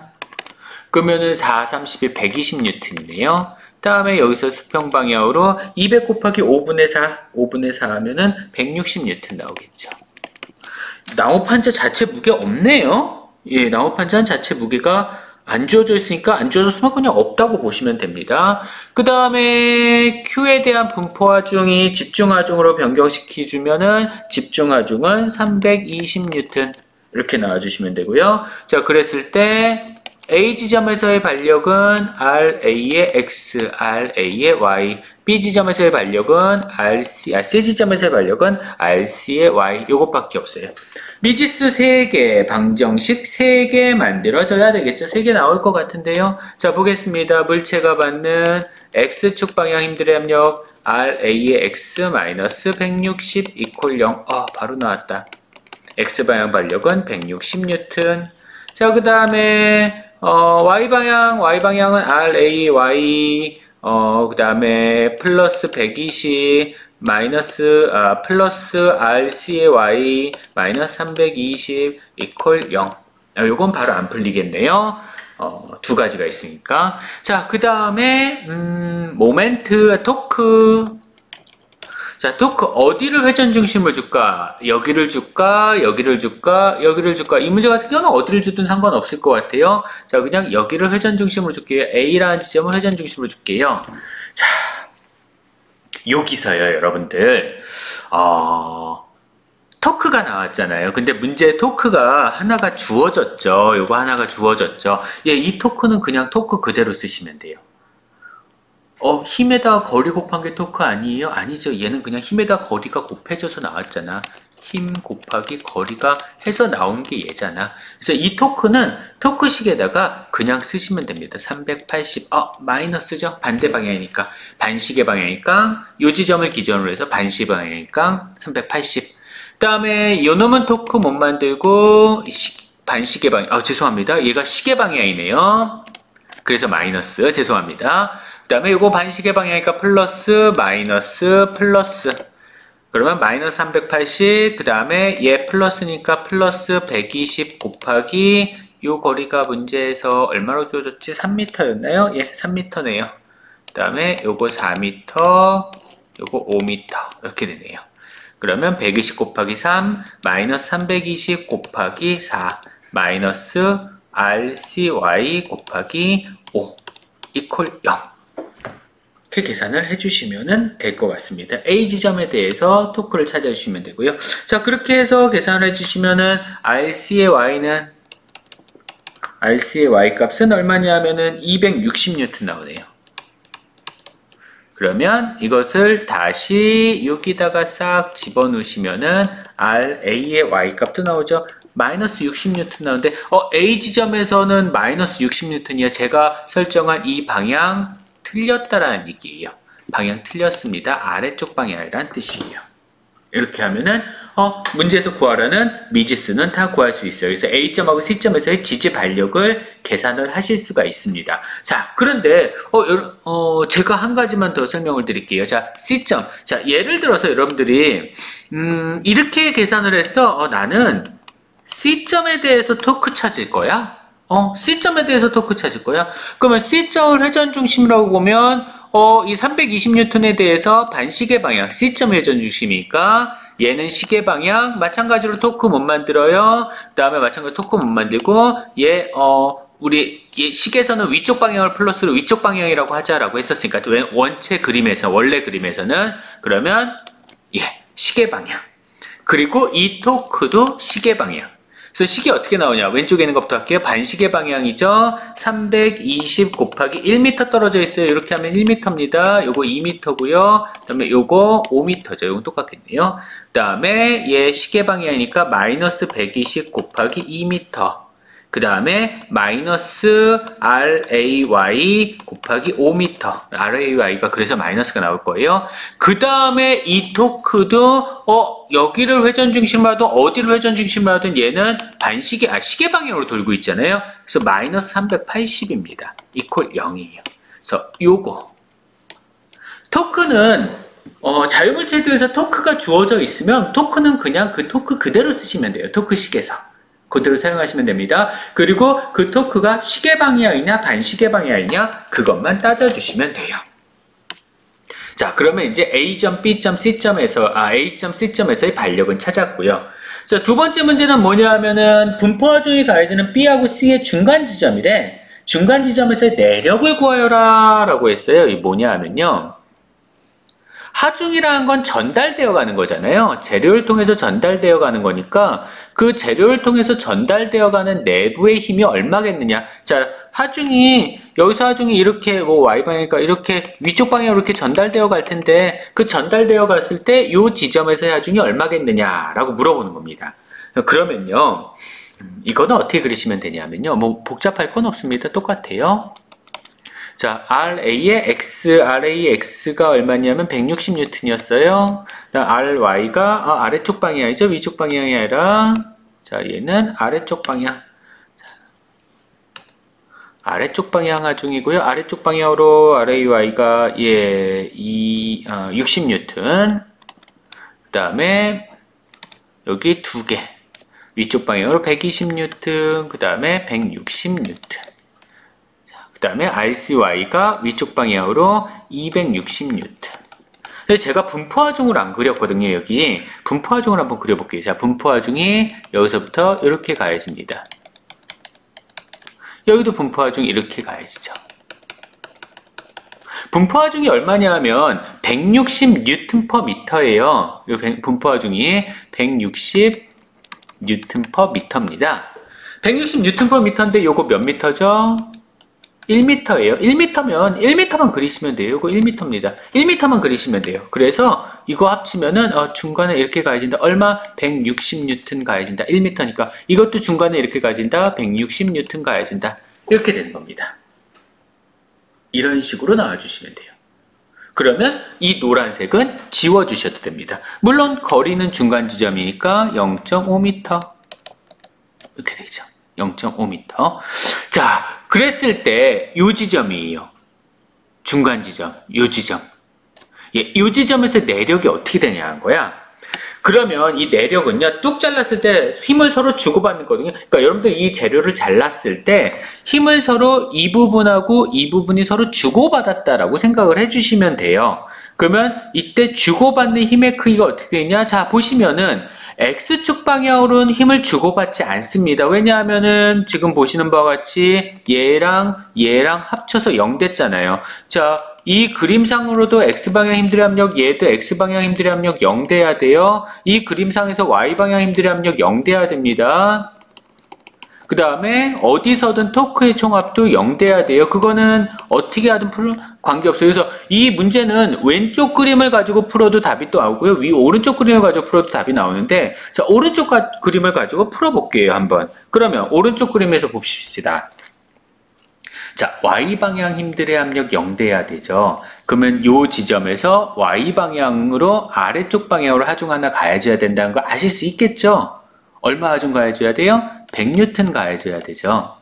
그러면은 4, 30이 120뉴턴이네요. 다음에 여기서 수평 방향으로 200 곱하기 5분의 4, 5분의 4 하면은 160뉴턴 나오겠죠. 나무판자 자체 무게 없네요. 예, 나무판자 자체 무게가 안 주어져 있으니까 안 주어졌으면 그냥 없다고 보시면 됩니다. 그 다음에 Q에 대한 분포하중이 집중하중으로 변경시켜주면은 집중하중은 320뉴턴 이렇게 나와주시면 되고요. 자, 그랬을 때 A 지점에서의 발력은 RA의 X, RA의 Y, B 지점에서의 발력은 C 지점에서의 발력은 RC의 Y, 요것밖에 없어요. 미지수 3개, 방정식 3개 만들어져야 되겠죠. 3개 나올 것 같은데요. 자, 보겠습니다. 물체가 받는 X축 방향 힘들의 압력 RA의 X 마이너스 160 이퀄 0. 바로 나왔다. X방향 발력은 160뉴턴. 자, 그 다음에 Y방향은 RAY, 그 다음에 플러스 120, 플러스 RC의 Y, 마이너스 320, 이퀄 0. 요건 바로 안 풀리겠네요. 두 가지가 있으니까. 자, 그 다음에, 모멘트, 토크. 자, 토크 어디를 회전 중심을 줄까? 여기를 줄까? 여기를 줄까? 여기를 줄까? 이 문제 같은 경우는 어디를 주든 상관없을 것 같아요. 자, 그냥 여기를 회전 중심으로 줄게요. A라는 지점을 회전 중심으로 줄게요. 자, 여기서요, 여러분들. 토크가 나왔잖아요. 근데 문제에 토크가 하나가 주어졌죠. 요거 하나가 주어졌죠. 예, 이 토크는 그냥 토크 그대로 쓰시면 돼요. 힘에다가 거리 곱한 게 토크 아니에요? 아니죠. 얘는 그냥 힘에다 거리가 곱해져서 나왔잖아. 힘 곱하기 거리가 해서 나온 게 얘잖아. 그래서 이 토크는 토크식에다가 그냥 쓰시면 됩니다. 380, 마이너스죠? 반대 방향이니까. 반시계 방향이니까, 요 지점을 기준으로 해서 반시 방향이니까 380. 그 다음에 요 놈은 토크 못 만들고, 반시계 방향, 죄송합니다. 얘가 시계 방향이네요. 그래서 마이너스, 죄송합니다. 그 다음에 이거 반시계 방향이니까 플러스, 마이너스, 플러스. 그러면 마이너스 380, 그 다음에 얘 플러스니까 플러스 120 곱하기 요 거리가 문제에서 얼마로 주어졌지? 3m였나요? 예, 3m네요. 그 다음에 요거 4m, 요거 5m 이렇게 되네요. 그러면 120 곱하기 3, 마이너스 320 곱하기 4, 마이너스 RCY 곱하기 5 이퀄 0. 이렇게 계산을 해주시면 될 것 같습니다. A 지점에 대해서 토크를 찾아주시면 되고요. 자, 그렇게 해서 계산을 해주시면은 RC의 Y 값은 얼마냐면은 260뉴턴 나오네요. 그러면 이것을 다시 여기다가 싹 집어넣으시면은 RA의 Y 값도 나오죠. 마이너스 60뉴턴 나오는데, A 지점에서는 마이너스 60뉴턴이요. 제가 설정한 이 방향, 틀렸다라는 얘기예요. 방향 틀렸습니다. 아래쪽 방향이란 뜻이에요. 이렇게 하면은 문제에서 구하라는 미지수는 다 구할 수 있어요. 그래서 A점하고 C점에서의 지지 반력을 계산을 하실 수가 있습니다. 자, 그런데 제가 한 가지만 더 설명을 드릴게요. 자, C점. 자, 예를 들어서 여러분들이 이렇게 계산을 했어. 나는 C점에 대해서 토크 찾을 거야. C점에 대해서 토크 찾을 거야? 그러면 C점을 회전 중심이라고 보면, 이 320뉴턴에 대해서 반시계 방향, C점 회전 중심이니까, 얘는 시계 방향, 마찬가지로 토크 못 만들어요. 그 다음에 마찬가지로 토크 못 만들고, 우리 식에서는 위쪽 방향을 플러스로 위쪽 방향이라고 하자라고 했었으니까, 원체 그림에서, 원래 그림에서는, 그러면, 시계 방향. 그리고 이 토크도 시계 방향. 그래서 식이 어떻게 나오냐? 왼쪽에 있는 것부터 할게요. 반시계 방향이죠. 320 곱하기 1m 떨어져 있어요. 이렇게 하면 1m입니다. 요거 2m고요. 그 다음에 요거 5m죠. 요건 똑같겠네요. 그 다음에 얘 시계 방향이니까 마이너스 120 곱하기 2m. 그 다음에 마이너스 RAY 곱하기 5m. RAY가 그래서 마이너스가 나올 거예요. 그 다음에 이 토크도 여기를 회전 중심으로 하든 어디를 회전 중심으로 하든 얘는 시계 방향으로 돌고 있잖아요. 그래서 마이너스 380입니다. 이퀄 0이에요. 그래서 요거 토크는 자유물체도에서 토크가 주어져 있으면 토크는 그냥 그 토크 그대로 쓰시면 돼요. 토크식에서. 그대로 사용하시면 됩니다. 그리고 그 토크가 시계 방향이냐 반시계 방향이냐 그것만 따져주시면 돼요. 자, 그러면 이제 A점, B점, A점, C점에서의 반력은 찾았고요. 자, 두 번째 문제는 뭐냐 하면은 분포하중이 가해지는 B하고 C의 중간 지점이래. 중간 지점에서의 내력을 구하여라 라고 했어요. 이게 뭐냐 하면요. 하중이라는 건 전달되어 가는 거잖아요. 재료를 통해서 전달되어 가는 거니까 그 재료를 통해서 전달되어 가는 내부의 힘이 얼마겠느냐. 자, 여기서 하중이 이렇게 Y방향이니까 이렇게 위쪽 방향으로 이렇게 전달되어 갈 텐데 그 전달되어 갔을 때 이 지점에서의 하중이 얼마겠느냐라고 물어보는 겁니다. 그러면요. 이거는 어떻게 그리시면 되냐면요. 뭐 복잡할 건 없습니다. 똑같아요. 자, RA의 X가 얼마냐면 160N이었어요. RY가 아래쪽 방향이죠. 위쪽 방향이 아니라 자, 얘는 아래쪽 방향. 아래쪽 방향 하중이고요. 아래쪽 방향으로 RAY가 60N. 그 다음에 여기 두 개. 위쪽 방향으로 120N. 그 다음에 160N. 그 다음에 RCY가 위쪽 방향으로 260N. 근데 제가 분포하중을 안 그렸거든요. 여기 분포하중을 한번 그려볼게요. 자, 분포하중이 여기서부터 이렇게 가해집니다. 여기도 분포하중이 이렇게 가해지죠. 분포하중이 얼마냐 하면 160Nm/m예요. 분포하중이 160Nm/m입니다. 160Nm/m인데 요거 몇 미터죠? 1m예요. 1m면 1m만 그리시면 돼요. 이거 1m입니다. 1m만 그리시면 돼요. 그래서 이거 합치면은 중간에 이렇게 가해진다. 얼마? 160N 가해진다. 1m니까 이것도 중간에 이렇게 가해진다. 160N 가해진다. 이렇게 되는 겁니다. 이런 식으로 나와주시면 돼요. 그러면 이 노란색은 지워주셔도 됩니다. 물론 거리는 중간 지점이니까 0.5m 이렇게 되죠. 0.5m. 자, 그랬을 때 요 지점이에요. 중간 지점, 요 지점. 요 지점에서 내력이 어떻게 되냐는 거야. 그러면 이 내력은요, 뚝 잘랐을 때 힘을 서로 주고받는 거거든요. 그러니까 여러분들 이 재료를 잘랐을 때 힘을 서로 이 부분하고 이 부분이 서로 주고받았다라고 생각을 해주시면 돼요. 그러면 이때 주고받는 힘의 크기가 어떻게 되냐? 자, 보시면은 X축 방향으로는 힘을 주고받지 않습니다. 왜냐하면은 지금 보시는 바와 같이 얘랑 합쳐서 0 됐잖아요. 자, 이 그림상으로도 X방향 힘들의 합력, 얘도 X방향 힘들의 합력 0 돼야 돼요. 이 그림상에서 Y방향 힘들의 합력 0 돼야 됩니다. 그 다음에 어디서든 토크의 총합도 0 돼야 돼요. 그거는 어떻게 하든 관계없어요. 그래서 이 문제는 왼쪽 그림을 가지고 풀어도 답이 또 나오고요. 오른쪽 그림을 가지고 풀어도 답이 나오는데, 자, 오른쪽 그림을 가지고 풀어볼게요, 한번. 그러면 오른쪽 그림에서 봅시다. 자, Y방향 힘들의 합력 0 돼야 되죠. 그러면 요 지점에서 Y방향으로 아래쪽 방향으로 하중 하나 가해줘야 된다는 거 아실 수 있겠죠? 얼마 하중 가해줘야 돼요? 100N 가해줘야 되죠.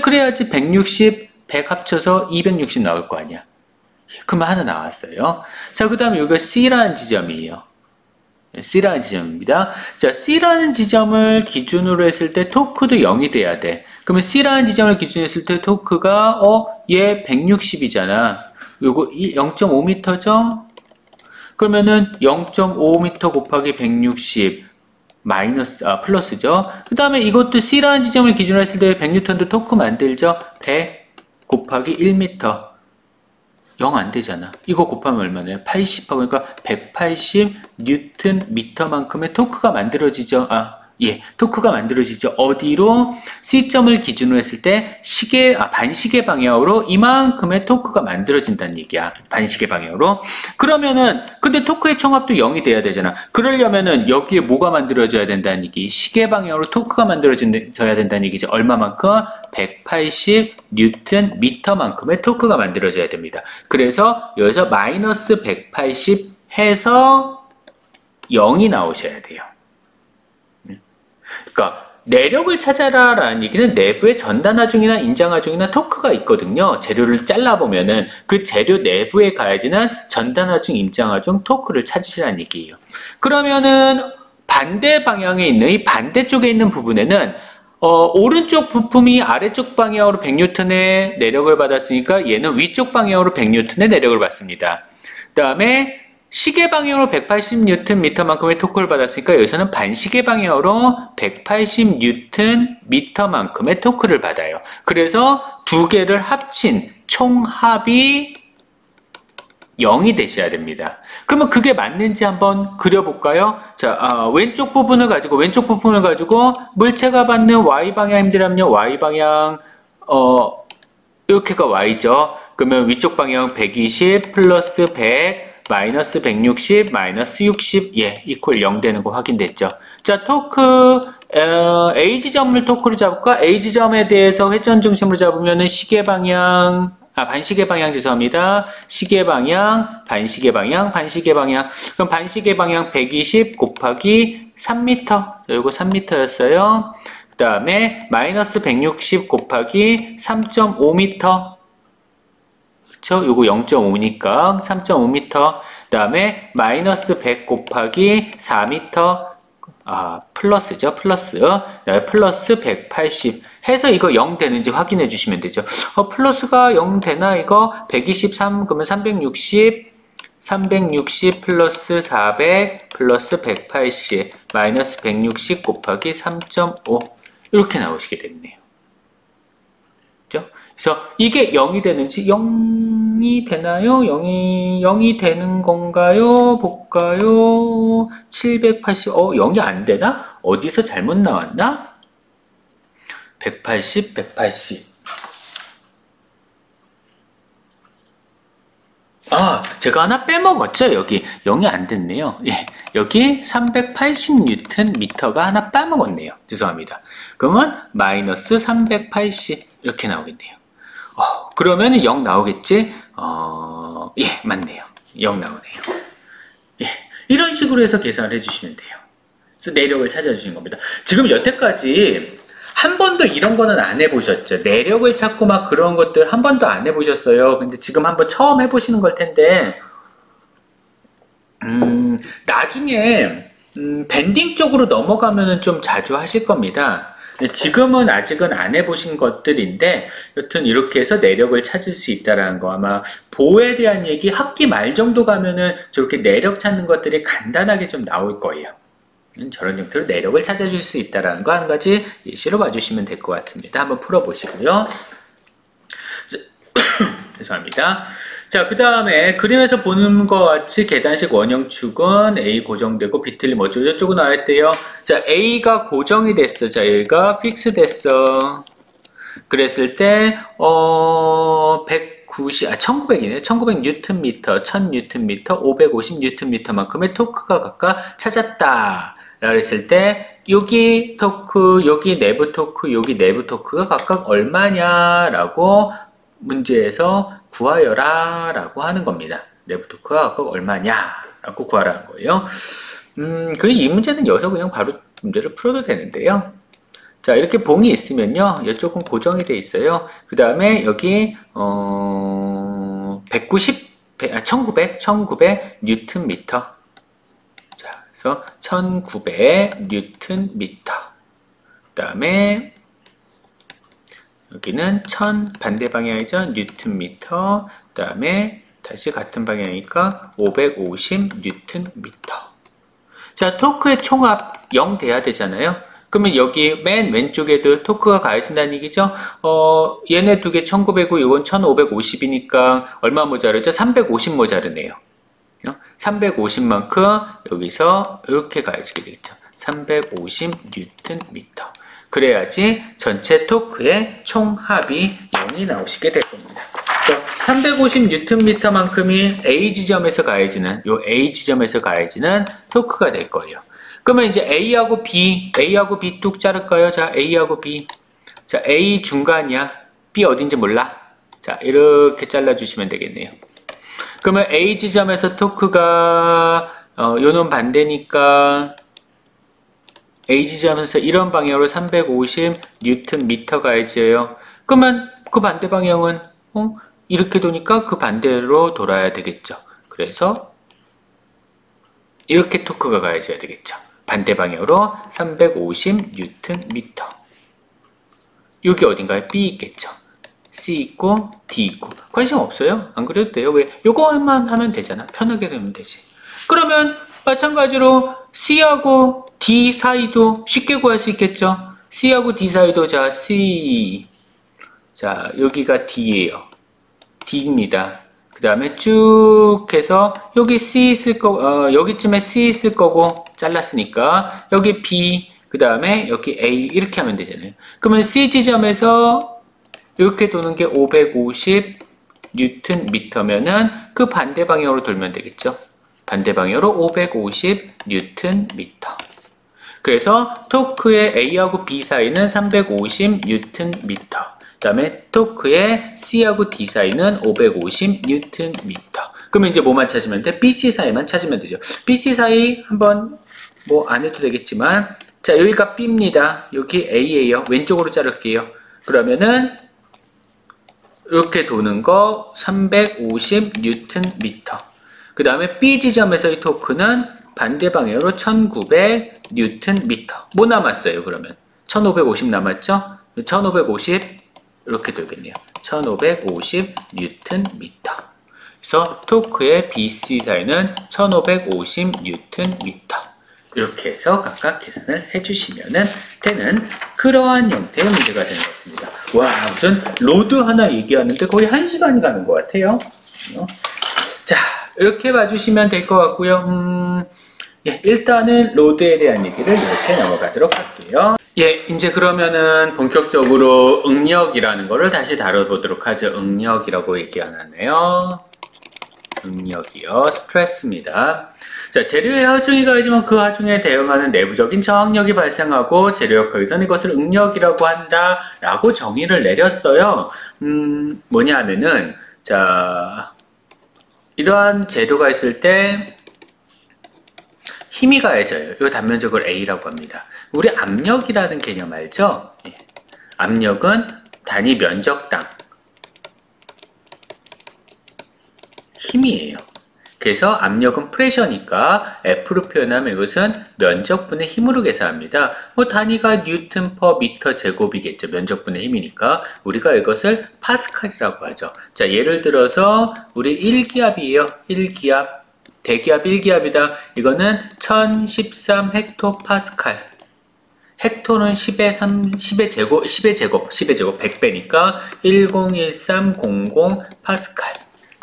그래야지 160, 100 합쳐서 260 나올 거 아니야. 그러면 하나 나왔어요. 자, 그 다음에 여기가 C라는 지점이에요. C라는 지점입니다. 자, C라는 지점을 기준으로 했을 때 토크도 0이 돼야 돼. 그러면 C라는 지점을 기준으로 했을 때 토크가 얘 160이잖아. 요거 0.5m죠? 그러면은 0.5m 곱하기 160 플러스죠. 그 다음에 이것도 C라는 지점을 기준으로 했을 때 100N도 토크 만들죠. 100 곱하기 1m 0 안 되잖아. 이거 곱하면 얼마나요? 80하고 그러니까 180Nm만큼의 토크가 만들어지죠. 예, 토크가 만들어지죠. 어디로? C점을 기준으로 했을 때 반시계 방향으로 이만큼의 토크가 만들어진다는 얘기야. 반시계 방향으로. 그러면은 근데 토크의 총합도 0이 돼야 되잖아. 그러려면은 여기에 뭐가 만들어져야 된다는 얘기? 시계 방향으로 토크가 만들어져야 된다는 얘기죠. 얼마만큼? 180 뉴턴 미터만큼의 토크가 만들어져야 됩니다. 그래서 여기서 마이너스 180 해서 0이 나오셔야 돼요. 그러니까 내력을 찾아라 라는 얘기는 내부에 전단하중이나 인장하중이나 토크가 있거든요. 재료를 잘라보면은 그 재료 내부에 가야지는 전단하중, 임장하중, 토크를 찾으시라는 얘기예요. 그러면은 반대 방향에 있는 이 반대쪽에 있는 부분에는 오른쪽 부품이 아래쪽 방향으로 100N의 내력을 받았으니까 얘는 위쪽 방향으로 100N의 내력을 받습니다. 그 다음에 시계 방향으로 180Nm만큼의 토크를 받았으니까 여기서는 반시계 방향으로 180Nm만큼의 토크를 받아요. 그래서 두 개를 합친 총합이 0이 되셔야 됩니다. 그러면 그게 맞는지 한번 그려볼까요? 자, 왼쪽 부분을 가지고 물체가 받는 Y방향임들하면요. Y방향, 이렇게가 Y죠. 그러면 위쪽 방향 120 플러스 100 마이너스 160, 마이너스 60, 예, 이퀄 0 되는 거 확인됐죠? 자, 토크, A지점을 토크로 잡을까? A지점에 대해서 회전 중심으로 잡으면은 반시계 방향 죄송합니다. 시계 방향, 반시계 방향, 반시계 방향. 그럼 반시계 방향 120 곱하기 3m. 요거 3m였어요. 그 다음에 마이너스 160 곱하기 3.5m. 그쵸? 요거 0.5니까 3.5m. 그 다음에 마이너스 100 곱하기 4m. 플러스죠. 플러스. 그다음에 플러스 180 해서 이거 0 되는지 확인해 주시면 되죠. 플러스가 0 되나 이거? 123 그러면 360 플러스 400 플러스 180 마이너스 160 곱하기 3.5 이렇게 나오시게 됐네요. 그죠? 그래서 이게 0이 되는지 0이 되나요? 0이 되는 건가요? 볼까요? 780 0이 안 되나? 어디서 잘못 나왔나? 180 제가 하나 빼먹었죠? 여기 0이 안 됐네요. 예, 여기 380Nm가 하나 빼먹었네요. 죄송합니다. 그러면 마이너스 380 이렇게 나오겠네요. 그러면 0 나오겠지? 예, 맞네요. 0 나오네요. 예, 이런 식으로 해서 계산을 해주시면 돼요. 그래서 내력을 찾아주신 겁니다. 지금 여태까지 한 번도 이런 거는 안 해보셨죠? 내력을 찾고 막 그런 것들 한 번도 안 해보셨어요. 근데 지금 한번 처음 해보시는 걸 텐데, 나중에, 밴딩 쪽으로 넘어가면은 좀 자주 하실 겁니다. 지금은 아직은 안 해보신 것들인데 여튼 이렇게 해서 내력을 찾을 수 있다라는 거 아마 보호에 대한 얘기 학기 말 정도 가면은 저렇게 내력 찾는 것들이 간단하게 좀 나올 거예요. 저런 형태로 내력을 찾아줄 수 있다라는 거 한 가지 예시로 봐주시면 될 것 같습니다. 한번 풀어보시고요. 죄송합니다. 자, 그 다음에 그림에서 보는 것 같이 계단식 원형축은 A 고정되고 비틀림 어쩌고 저쩌고 나왔대요. 자, A가 고정이 됐어. 자, 여기가 픽스 됐어. 그랬을 때 1900이네. 1900 뉴턴미터, 1000 뉴턴미터, 550 뉴턴미터만큼의 토크가 각각 찾았다. 라고 했을 때 여기 토크, 여기 내부 토크, 여기 내부 토크가 각각 얼마냐라고 문제에서 구하여라 라고 하는 겁니다. 내부 토크가 각각 얼마냐 라고 구하라는 거예요. 이 문제는 여기서 그냥 바로 문제를 풀어도 되는데요. 자, 이렇게 봉이 있으면요, 이쪽은 고정이 돼 있어요. 그 다음에 여기 1900 뉴턴미터. 자, 그래서 1900 뉴턴미터. 그 다음에 여기는 1000 반대 방향이죠. 뉴턴미터. 그 다음에 다시 같은 방향이니까 550 뉴턴미터. 자, 토크의 총합 0 돼야 되잖아요. 그러면 여기 맨 왼쪽에도 토크가 가해진다는 얘기죠. 얘네 두 개 1900이고 이건 1550이니까 얼마 모자르죠? 350 모자르네요. 350만큼 여기서 이렇게 가해지게 되겠죠. 350Nm. 그래야지 전체 토크의 총합이 0이 나오시게 될 겁니다. 350Nm만큼이 A 지점에서 가해지는, 요 A 지점에서 가해지는 토크가 될 거예요. 그러면 이제 A하고 B 뚝 자를까요? 자, A하고 B. 자, A 중간이야. B 어딘지 몰라? 자, 이렇게 잘라주시면 되겠네요. 그러면 A 지점에서 토크가, 요놈 반대니까, A 지점에서 이런 방향으로 350Nm 가해져요. 그러면 그 반대 방향은, 이렇게 도니까 그 반대로 돌아야 되겠죠. 그래서, 이렇게 토크가 가해져야 되겠죠. 반대 방향으로 350Nm. 여기 어딘가에 B 있겠죠. C 있고 D 있고. 관심 없어요? 안 그래도 돼요. 왜? 요거만 하면 되잖아. 편하게 되면 되지. 그러면 마찬가지로 C하고 D 사이도 쉽게 구할 수 있겠죠. C하고 D 사이도, 자, C. 자, 여기가 D예요. D입니다. 그 다음에 쭉 해서 여기 C 있을 거, 여기쯤에 C 있을 거고 잘랐으니까 여기 B, 그 다음에 여기 A 이렇게 하면 되잖아요. 그러면 C 지점에서 이렇게 도는 게 550Nm면은 그 반대 방향으로 돌면 되겠죠. 반대 방향으로 550Nm. 그래서 토크의 A하고 B 사이는 350Nm. 그 다음에 토크의 C하고 D 사이는 550Nm. 그러면 이제 뭐만 찾으면 돼? BC 사이만 찾으면 되죠. BC 사이 한번 뭐 안 해도 되겠지만, 자, 여기가 B입니다. 여기 A예요. 왼쪽으로 자를게요. 그러면은 이렇게 도는 거 350Nm. 그 다음에 B 지점에서의 토크는 반대 방향으로 1900Nm. 뭐 남았어요, 그러면? 1550 남았죠? 1550 이렇게 돌겠네요. 1550Nm. 그래서 토크의 BC 사이는 1550Nm. 이렇게 해서 각각 계산을 해주시면 되는 그러한 형태의 문제가 되는 것 같습니다. 와, 무슨 로드 하나 얘기하는데 거의 1시간이 가는 것 같아요. 자, 이렇게 봐주시면 될 것 같고요. 예, 일단은 로드에 대한 얘기를 이렇게 넘어가도록 할게요. 예, 이제 그러면은 본격적으로 응력이라는 거를 다시 다뤄보도록 하죠. 응력이라고 얘기 안 하네요. 응력이요. 스트레스입니다. 자, 재료의 하중이 가해지면 그 하중에 대응하는 내부적인 저항력이 발생하고 재료역학에서는 이것을 응력이라고 한다라고 정의를 내렸어요. 뭐냐 하면은, 자, 이러한 재료가 있을 때 힘이 가해져요. 이거 단면적으로 A라고 합니다. 우리 압력이라는 개념 알죠? 예. 압력은 단위 면적당 힘이에요. 그래서 압력은 프레셔니까 F로 표현하면 이것은 면적분의 힘으로 계산합니다. 뭐 단위가 뉴턴 퍼 미터 제곱이겠죠. 면적분의 힘이니까 우리가 이것을 파스칼이라고 하죠. 자, 예를 들어서 우리 1기압이에요. 1기압. 대기압 1기압이다. 이거는 1013 헥토파스칼. 헥토는 10의 제곱 100배니까 101300 파스칼.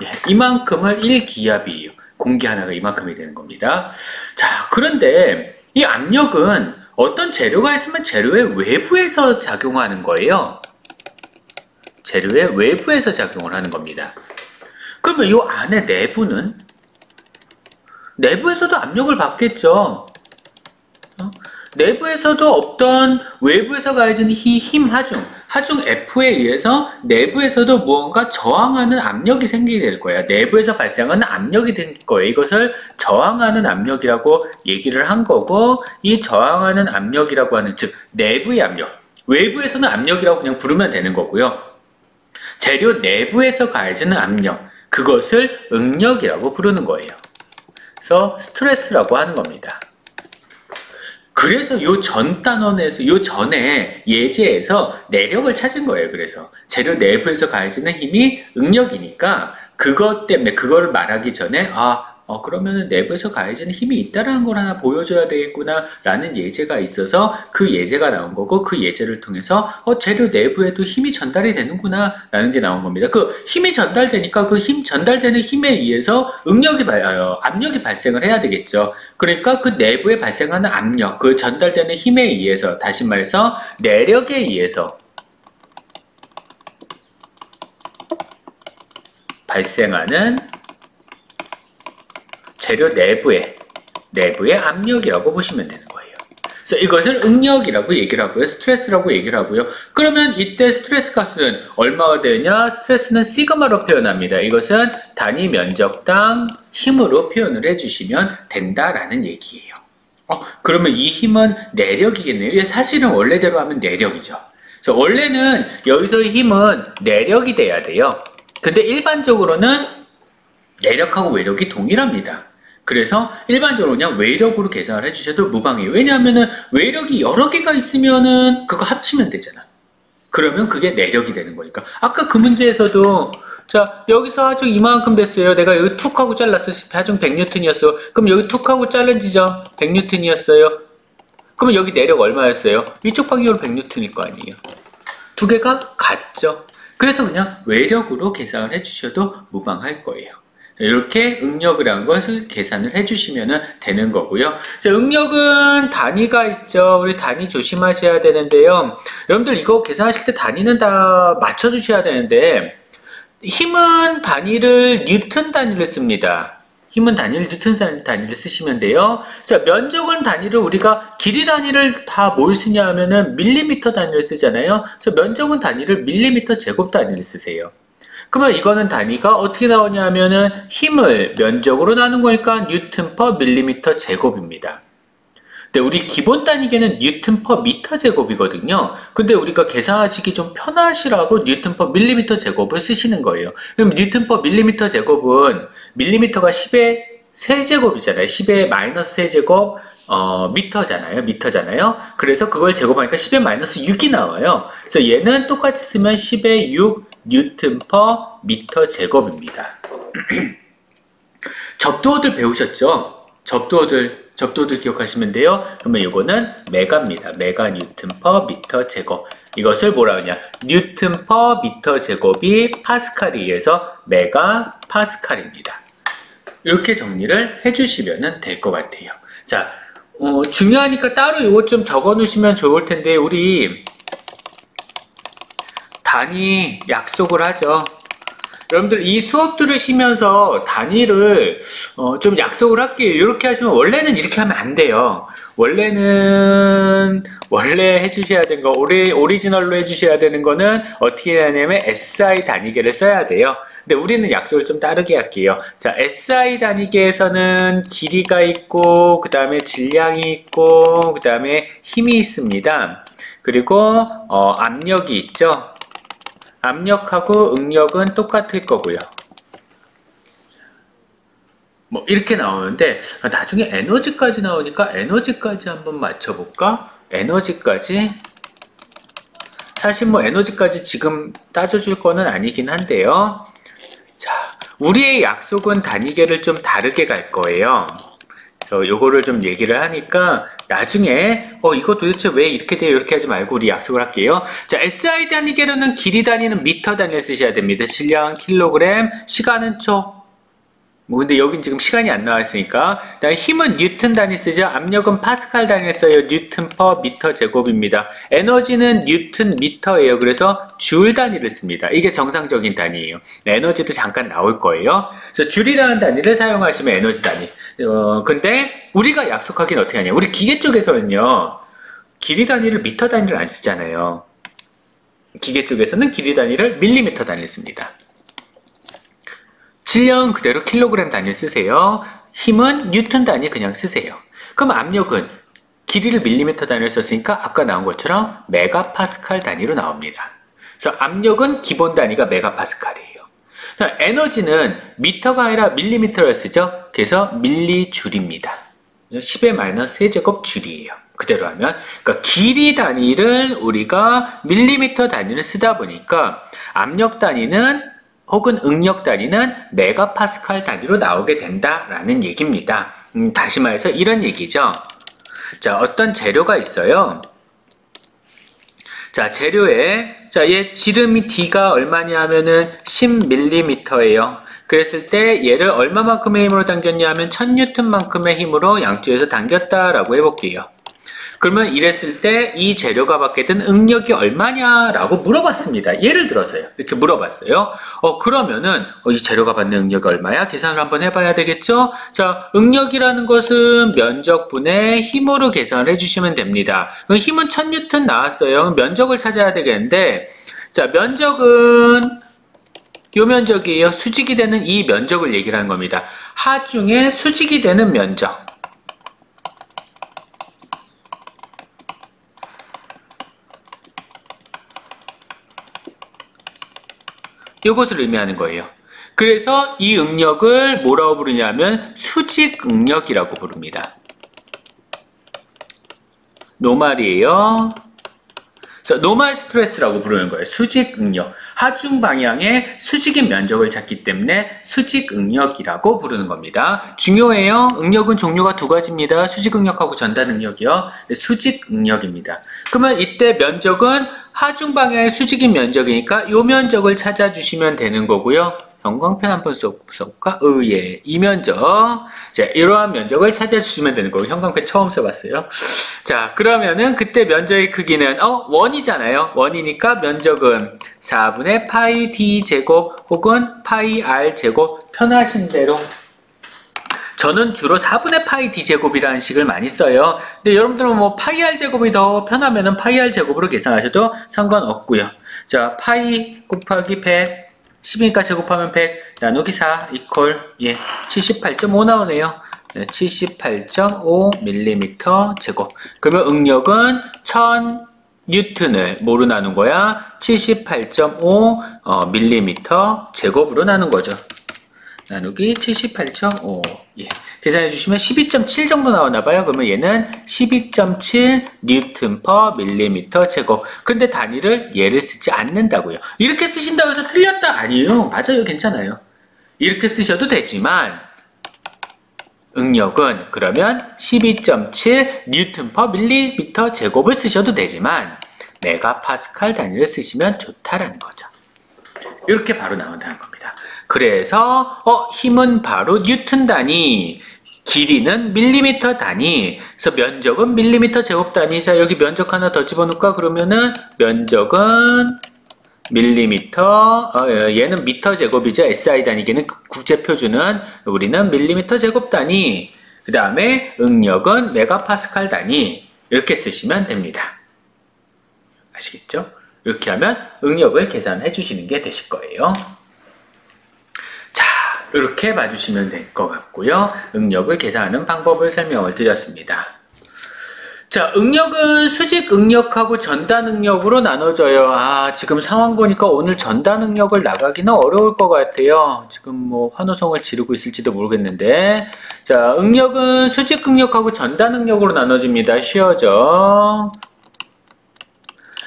예, 이만큼을 1기압이에요. 공기 하나가 이만큼이 되는 겁니다. 자, 그런데 이 압력은 어떤 재료가 있으면 재료의 외부에서 작용하는 거예요. 재료의 외부에서 작용을 하는 겁니다. 그러면 이 안에 내부는? 내부에서도 압력을 받겠죠. 내부에서도 없던 외부에서 가해진 힘 하중 F에 의해서 내부에서도 무언가 저항하는 압력이 생기게 될 거예요. 내부에서 발생하는 압력이 생길 거예요. 이것을 저항하는 압력이라고 얘기를 한 거고, 이 저항하는 압력이라고 하는, 즉 내부의 압력, 외부에서는 압력이라고 그냥 부르면 되는 거고요. 재료 내부에서 가해지는 압력, 그것을 응력이라고 부르는 거예요. 그래서 스트레스라고 하는 겁니다. 그래서 요 전 단원에서, 요 전에 예제에서 내력을 찾은 거예요. 그래서 재료 내부에서 가해지는 힘이 응력이니까 그것 때문에, 그거를 말하기 전에 그러면은 내부에서 가해지는 힘이 있다라는 걸 하나 보여줘야 되겠구나 라는 예제가 있어서 그 예제가 나온 거고, 그 예제를 통해서 재료 내부에도 힘이 전달이 되는구나 라는 게 나온 겁니다. 그 힘이 전달되니까 그 전달되는 힘에 의해서 압력이 발생을 해야 되겠죠. 그러니까 그 내부에 발생하는 압력, 그 전달되는 힘에 의해서, 다시 말해서 내력에 의해서 발생하는 재료 내부의 압력이라고 보시면 되는 거예요. 그래서 이것을 응력이라고 얘기를 하고요. 스트레스라고 얘기를 하고요. 그러면 이때 스트레스 값은 얼마가 되냐? 스트레스는 시그마로 표현합니다. 이것은 단위 면적당 힘으로 표현을 해주시면 된다라는 얘기예요. 그러면 이 힘은 내력이겠네요. 이게 사실은 원래대로 하면 내력이죠. 그래서 원래는 여기서의 힘은 내력이 돼야 돼요. 근데 일반적으로는 내력하고 외력이 동일합니다. 그래서 일반적으로 그냥 외력으로 계산을 해주셔도 무방해요. 왜냐하면은 외력이 여러 개가 있으면은 그거 합치면 되잖아. 그러면 그게 내력이 되는 거니까. 아까 그 문제에서도 자, 여기서 하중 이만큼 됐어요. 내가 여기 툭 하고 잘랐어. 하중 100N이었어. 그럼 여기 툭 하고 잘라지죠? 100N이었어요. 그러면 여기 내력 얼마였어요? 위쪽 방향으로 100N일 거 아니에요. 두 개가 같죠? 그래서 그냥 외력으로 계산을 해주셔도 무방할 거예요. 이렇게 응력이라는 것을 계산을 해주시면 되는 거고요. 자, 응력은 단위가 있죠. 우리 단위 조심하셔야 되는데요. 여러분들 이거 계산하실 때 단위는 다 맞춰주셔야 되는데, 힘은 단위를 뉴턴 단위를 씁니다. 힘은 단위를 뉴턴 단위를 쓰시면 돼요. 자, 면적은 단위를 우리가 길이 단위를 다 뭘 쓰냐 하면은 밀리미터 단위를 쓰잖아요. 그래서 면적은 단위를 밀리미터 제곱 단위를 쓰세요. 그러면 이거는 단위가 어떻게 나오냐 하면은 힘을 면적으로 나눈 거니까 뉴턴 퍼 밀리미터 제곱입니다. 근데 우리 기본 단위계는 뉴턴 퍼 미터 제곱이거든요. 근데 우리가 계산하시기 좀 편하시라고 뉴턴 퍼 밀리미터 제곱을 쓰시는 거예요. 그럼 뉴턴 퍼 밀리미터 제곱은 밀리미터가 10의 세제곱이잖아요. 10의 마이너스 세제곱 미터잖아요. 그래서 그걸 제곱하니까 10의 마이너스 6이 나와요. 그래서 얘는 똑같이 쓰면 10의 6 뉴턴 퍼 미터 제곱입니다. 접두어들 배우셨죠? 접두어들 기억하시면 돼요. 그러면 이거는 메가입니다. 메가 뉴턴 퍼 미터 제곱. 이것을 뭐라 하냐? 뉴턴 퍼 미터 제곱이 파스칼에 의해서 메가 파스칼입니다. 이렇게 정리를 해주시면 될 것 같아요. 자, 중요하니까 따로 이것 좀 적어 놓으시면 좋을 텐데, 우리 단위 약속을 하죠. 여러분들 이 수업 들으시면서 단위를 좀 약속을 할게요. 이렇게 하시면, 원래는 이렇게 하면 안 돼요. 원래 해주셔야 되는 거, 오리지널로 해주셔야 되는 거는 어떻게 하냐면 SI 단위계를 써야 돼요. 근데 우리는 약속을 좀 다르게 할게요. 자, SI 단위계에서는 길이가 있고, 그 다음에 질량이 있고, 그 다음에 힘이 있습니다. 그리고 압력이 있죠. 압력하고 응력은 똑같을 거고요. 뭐 이렇게 나오는데, 나중에 에너지까지 나오니까 에너지까지 한번 맞춰볼까? 에너지까지, 사실 뭐 에너지까지 지금 따져줄 거는 아니긴 한데요. 자, 우리의 약속은 단위계를 좀 다르게 갈 거예요. 그래서 요거를 좀 얘기를 하니까 나중에 이거 도대체 왜 이렇게 돼요? 이렇게 하지 말고 우리 약속을 할게요. 자, SI 단위계로는 길이 단위는 미터 단위를 쓰셔야 됩니다. 질량은 킬로그램, 시간은 초. 뭐 근데 여긴 지금 시간이 안 나와 있으니까. 그다음에 힘은 뉴턴 단위 쓰죠. 압력은 파스칼 단위 써요. 뉴턴 퍼 미터 제곱입니다. 에너지는 뉴턴 미터예요. 그래서 줄 단위를 씁니다. 이게 정상적인 단위예요. 에너지도 잠깐 나올 거예요. 그래서 줄이라는 단위를 사용하시면 에너지 단위. 근데 우리가 약속하기는 어떻게 하냐? 우리 기계 쪽에서는요, 길이 단위를 미터 단위를 안 쓰잖아요. 기계 쪽에서는 길이 단위를 밀리미터 단위를 씁니다. 질량은 그대로 킬로그램 단위 쓰세요. 힘은 뉴턴 단위 그냥 쓰세요. 그럼 압력은 길이를 밀리미터 단위로 썼으니까 아까 나온 것처럼 메가파스칼 단위로 나옵니다. 그래서 압력은 기본 단위가 메가파스칼이에요. 에너지는 미터가 아니라 밀리미터를 쓰죠. 그래서 밀리줄입니다. 10의 마이너스 세제곱 줄이에요. 그대로 하면. 그러니까 길이 단위를 우리가 밀리미터 단위를 쓰다 보니까 압력 단위는 혹은 응력 단위는 메가파스칼 단위로 나오게 된다라는 얘기입니다. 다시 말해서 이런 얘기죠. 자, 어떤 재료가 있어요. 자, 재료에, 자, 얘 지름이 D가 얼마냐 하면은 10mm예요. 그랬을 때 얘를 얼마만큼의 힘으로 당겼냐 하면 1000N만큼의 힘으로 양쪽에서 당겼다라고 해볼게요. 그러면 이랬을 때 이 재료가 받게 된 응력이 얼마냐라고 물어봤습니다. 예를 들어서요. 이렇게 물어봤어요. 그러면은 이 재료가 받는 응력이 얼마야? 계산을 한번 해봐야 되겠죠? 자, 응력이라는 것은 면적분의 힘으로 계산을 해주시면 됩니다. 힘은 1000N 나왔어요. 면적을 찾아야 되겠는데, 자, 면적은 요 면적이에요. 수직이 되는 이 면적을 얘기를 하는 겁니다. 하중에 수직이 되는 면적. 이것을 의미하는 거예요. 그래서 이 응력을 뭐라고 부르냐면 수직 응력이라고 부릅니다. 노말이에요. 노말 스트레스라고 부르는 거예요. 수직 응력. 하중 방향의 수직인 면적을 찾기 때문에 수직 응력이라고 부르는 겁니다. 중요해요. 응력은 종류가 두 가지입니다. 수직 응력하고 전단 응력이요. 수직 응력입니다. 그러면 이때 면적은 하중 방향의 수직인 면적이니까 이 면적을 찾아주시면 되는 거고요. 형광펜 한번 써볼까? 예. 이 면적. 자, 이러한 면적을 찾아주시면 되는 거고. 형광펜 처음 써봤어요. 자, 그러면은 그때 면적의 크기는, 원이잖아요. 원이니까 면적은 4분의 파이 d 제곱 혹은 파이 r 제곱 편하신 대로. 저는 주로 4분의 파이 d 제곱이라는 식을 많이 써요. 근데 여러분들은 뭐 파이 r 제곱이 더 편하면은 파이 r 제곱으로 계산하셔도 상관없고요. 자, 파이 곱하기 100. 10이니까 제곱하면 100 나누기 4 이퀄 78.5 나오네요. 78.5mm 제곱. 그러면 응력은 1000N을 뭐로 나눈 거야? 78.5mm 제곱으로 나눈 거죠. 나누기 78.5. 계산해 주시면 12.7 정도 나오나 봐요. 그러면 얘는 12.7 N per mm 제곱. 근데 단위를 얘를 쓰지 않는다고요. 이렇게 쓰신다고 해서 틀렸다? 아니에요. 맞아요. 괜찮아요. 이렇게 쓰셔도 되지만 응력은 그러면 12.7 N per mm 제곱을 쓰셔도 되지만 메가파스칼 단위를 쓰시면 좋다라는 거죠. 이렇게 바로 나온다는 겁니다. 그래서 힘은 바로 뉴턴 단위, 길이는 밀리미터 단위, 그래서 면적은 밀리미터 제곱 단위. 자, 여기 면적 하나 더 집어넣을까? 그러면은 면적은 밀리미터, 얘는 미터 제곱이죠. SI 단위계는 국제 표준은 우리는 밀리미터 제곱 단위. 그 다음에 응력은 메가파스칼 단위. 이렇게 쓰시면 됩니다. 아시겠죠? 이렇게 하면 응력을 계산해 주시는 게 되실 거예요. 자, 이렇게 봐주시면 될 것 같고요. 응력을 계산하는 방법을 설명을 드렸습니다. 자, 응력은 수직 응력하고 전단 응력으로 나눠져요. 지금 상황 보니까 오늘 전단 응력을 나가기는 어려울 것 같아요. 지금 뭐 환호성을 지르고 있을지도 모르겠는데. 자, 응력은 수직 응력하고 전단 응력으로 나눠집니다. 쉬워져.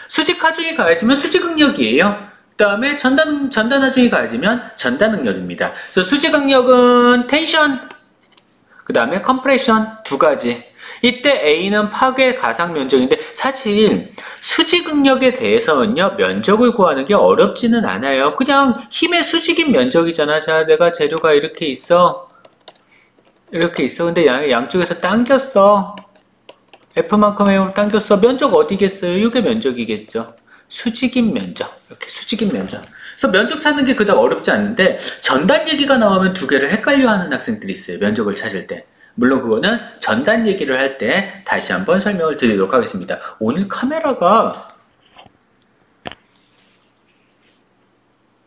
수직 하중이 가해지면 수직 응력이에요. 그 다음에 전단 하중이 가해지면 전단 응력입니다. 그래서 수직 응력은 텐션, 그 다음에 컴프레션 두 가지. 이때 A는 파괴 가상 면적인데 사실 수직 응력에 대해서는요 면적을 구하는 게 어렵지는 않아요. 그냥 힘의 수직인 면적이잖아. 자, 내가 재료가 이렇게 있어. 이렇게 있어. 근데 양쪽에서 당겼어. F만큼의 힘으로 당겼어. 면적 어디겠어요? 이게 면적이겠죠. 수직인 면적. 이렇게 수직인 면적. 그래서 면적 찾는 게 그닥 어렵지 않는데 전단 얘기가 나오면 두 개를 헷갈려 하는 학생들이 있어요. 면적을 찾을 때. 물론 그거는 전단 얘기를 할 때 다시 한번 설명을 드리도록 하겠습니다. 오늘 카메라가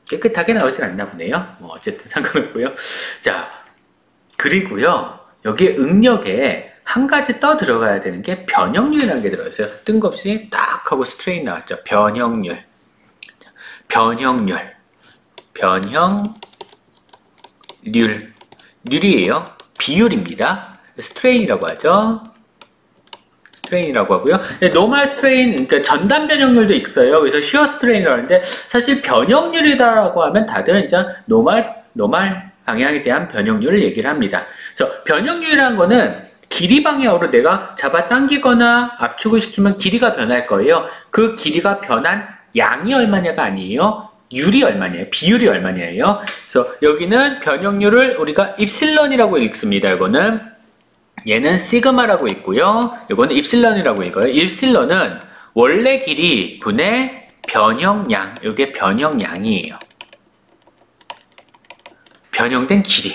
깨끗하게 나오진 않나 보네요. 뭐 어쨌든 상관없고요. 자, 그리고요. 여기에 응력에 한 가지 떠 들어가야 되는 게 변형률이라는 게 들어있어요. 뜬금없이 딱 하고 스트레인 나왔죠. 변형률. 률이에요. 비율입니다. 스트레인이라고 하죠. 스트레인이라고 하고요. 노멀 스트레인, 그러니까 전단 변형률도 있어요. 그래서 쉬어 스트레인이라고 하는데 사실 변형률이다라고 하면 다들 이제 노멀 방향에 대한 변형률을 얘기를 합니다. 그래서 변형률이라는 거는 길이 방향으로 내가 잡아당기거나 압축을 시키면 길이가 변할 거예요. 그 길이가 변한 양이 얼마냐가 아니에요. 율이 얼마냐예요. 비율이 얼마냐예요. 그래서 여기는 변형률을 우리가 입실론이라고 읽습니다. 이거는 얘는 시그마라고 있고요. 이거는 입실론이라고 읽어요. 입실론은 원래 길이 분의 변형량. 이게 변형량이에요. 변형된 길이.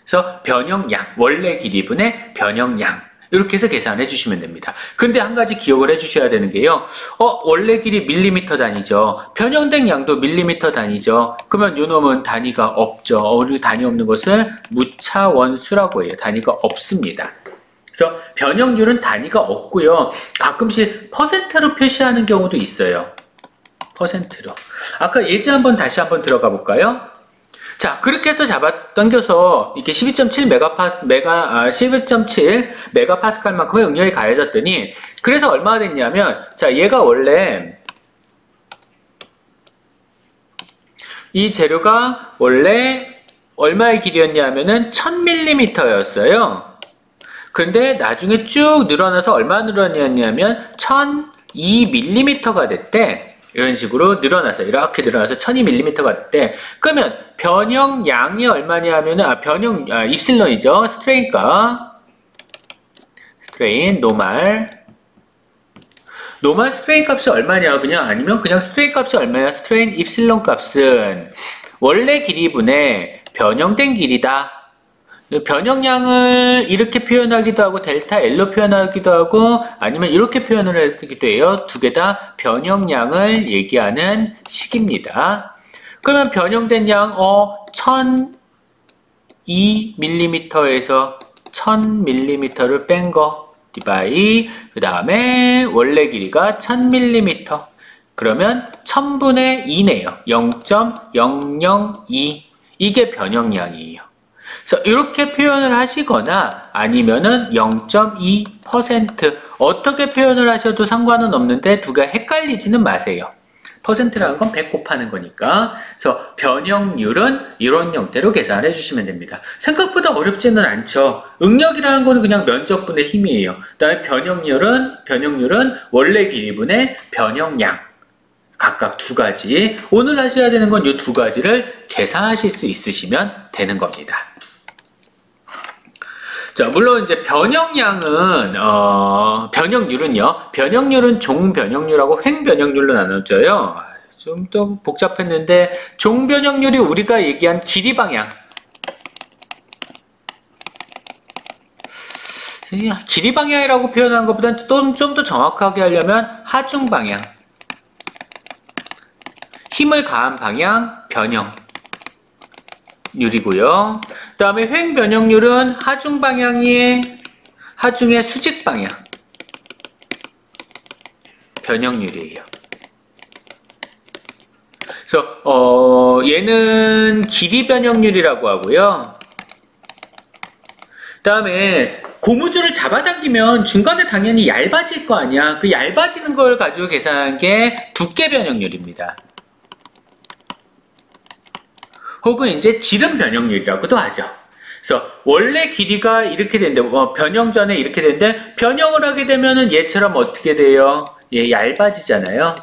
그래서 변형량, 원래 길이분의 변형량 이렇게 해서 계산해 주시면 됩니다. 근데 한 가지 기억을 해 주셔야 되는 게요. 원래 길이 밀리미터 단위죠. 변형된 양도 밀리미터 단위죠. 그러면 요 놈은 단위가 없죠. 우리 단위 없는 것을 무차원수라고 해요. 단위가 없습니다. 그래서 변형률은 단위가 없고요. 가끔씩 퍼센트로 표시하는 경우도 있어요. 퍼센트로. 아까 예제 한번 다시 한번 들어가 볼까요? 자, 그렇게 해서 잡아당겨서 이렇게 12.7 메가파스칼만큼의 응력이 가해졌더니 그래서 얼마가 됐냐면 자, 얘가 원래 이 재료가 원래 얼마의 길이였냐면은 1000mm였어요. 그런데 나중에 쭉 늘어나서 얼마 늘어났냐면 1002mm가 됐대. 이런 식으로 늘어나서 이렇게 늘어나서 1002mm가 됐대. 그러면 변형량이 얼마냐 하면은 입실론이죠. 스트레인값. 스트레인 노멀 스트레인 값이 얼마냐 그냥 아니면 그냥 스트레인 값이 얼마냐. 스트레인 입실론 값은 원래 길이분의 변형된 길이다. 변형량을 이렇게 표현하기도 하고 델타 L로 표현하기도 하고 아니면 이렇게 표현을 하기도 해요. 두 개 다 변형량을 얘기하는 식입니다. 그러면 변형된 양 1002mm에서 1000mm를 뺀 거 디바이 그 다음에 원래 길이가 1000mm 그러면 1000분의 2네요. 0.002 이게 변형량이에요. 그래서 이렇게 표현을 하시거나 아니면은 0.2% 어떻게 표현을 하셔도 상관은 없는데 두 개 헷갈리지는 마세요. 퍼센트라는 건 100 곱하는 거니까. 그래서 변형률은 이런 형태로 계산해 주시면 됩니다. 생각보다 어렵지는 않죠. 응력이라는 거는 그냥 면적분의 힘이에요. 그다음에 변형률은 원래 길이분의 변형량. 각각 두 가지. 오늘 하셔야 되는 건 이 두 가지를 계산하실 수 있으시면 되는 겁니다. 자, 물론 이제 변형량은 변형률은 종변형률하고 횡변형률로 나눠져요. 좀 더 복잡했는데 종변형률이 우리가 얘기한 길이 방향. 길이 방향이라고 표현한 것보다는 좀 더 정확하게 하려면 하중 방향. 힘을 가한 방향 변형. 율이고요. 그 다음에 횡변형률은 하중 방향의 수직 방향 변형률이에요. 그래서 얘는 길이 변형률이라고 하고요. 그 다음에 고무줄을 잡아당기면 중간에 당연히 얇아질 거 아니야. 그 얇아지는 걸 가지고 계산한 게 두께 변형률입니다. 혹은 이제 지름 변형률이라고도 하죠. 그래서 원래 길이가 이렇게 되는데 변형 전에 이렇게 되는데 변형을 하게 되면은 얘처럼 어떻게 돼요? 얘 얇아지잖아요.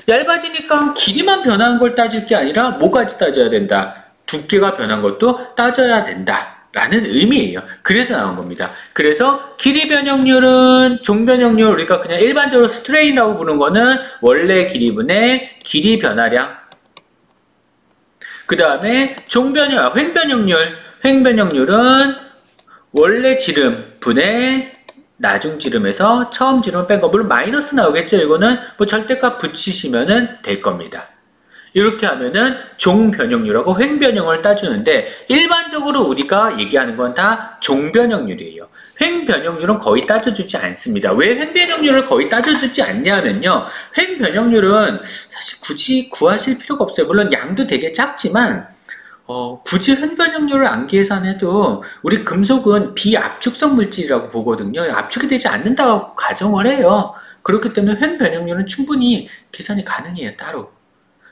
얇아지니까 길이만 변한 걸 따질 게 아니라 뭐까지 따져야 된다. 두께가 변한 것도 따져야 된다. 라는 의미예요. 그래서 나온 겁니다. 그래서 길이 변형률은 종변형률 우리가 그냥 일반적으로 스트레인이라고 부르는 거는 원래 길이분의 길이 변화량 그 다음에 횡변형률은 원래 지름 분의 나중 지름에서 처음 지름을 뺀 거. 물론 마이너스 나오겠죠. 이거는 뭐 절대값 붙이시면은 될 겁니다. 이렇게 하면은 종변형률하고 횡변형을 따주는데 일반적으로 우리가 얘기하는 건 다 종변형률이에요. 횡변형률은 거의 따져주지 않습니다. 왜 횡변형률을 거의 따져주지 않냐면요. 횡변형률은 사실 굳이 구하실 필요가 없어요. 물론 양도 되게 작지만 굳이 횡변형률을 안 계산해도 우리 금속은 비압축성 물질이라고 보거든요. 압축이 되지 않는다고 가정을 해요. 그렇기 때문에 횡변형률은 충분히 계산이 가능해요, 따로.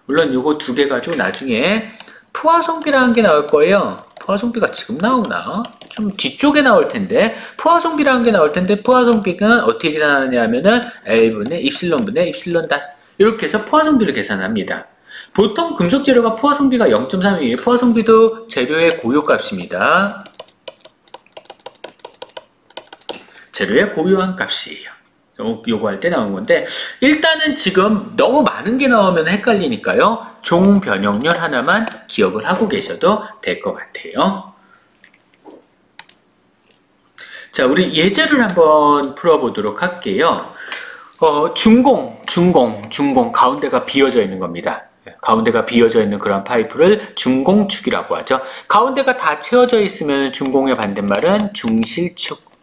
물론 요거 두 개 가지고 나중에 포화성비라는 게 나올 거예요. 포화성비가 지금 나오나? 좀 뒤쪽에 나올 텐데 포화성비라는 게 나올 텐데 포화성비는 어떻게 계산하느냐 하면은 A분의 입실론분의 입실론 닷 이렇게 해서 포화성비를 계산합니다. 보통 금속 재료가 포화성비가 0.3이에요. 포화성비도 재료의 고유값입니다. 재료의 고유한 값이에요. 요거 할 때 나온 건데 일단은 지금 너무 많은 게 나오면 헷갈리니까요. 종 변형률 하나만 기억을 하고 계셔도 될 것 같아요. 자, 우리 예제를 한번 풀어보도록 할게요. 중공, 가운데가 비어져 있는 겁니다. 가운데가 비어져 있는 그런 파이프를 중공축이라고 하죠. 가운데가 다 채워져 있으면 중공의 반대말은 중실축.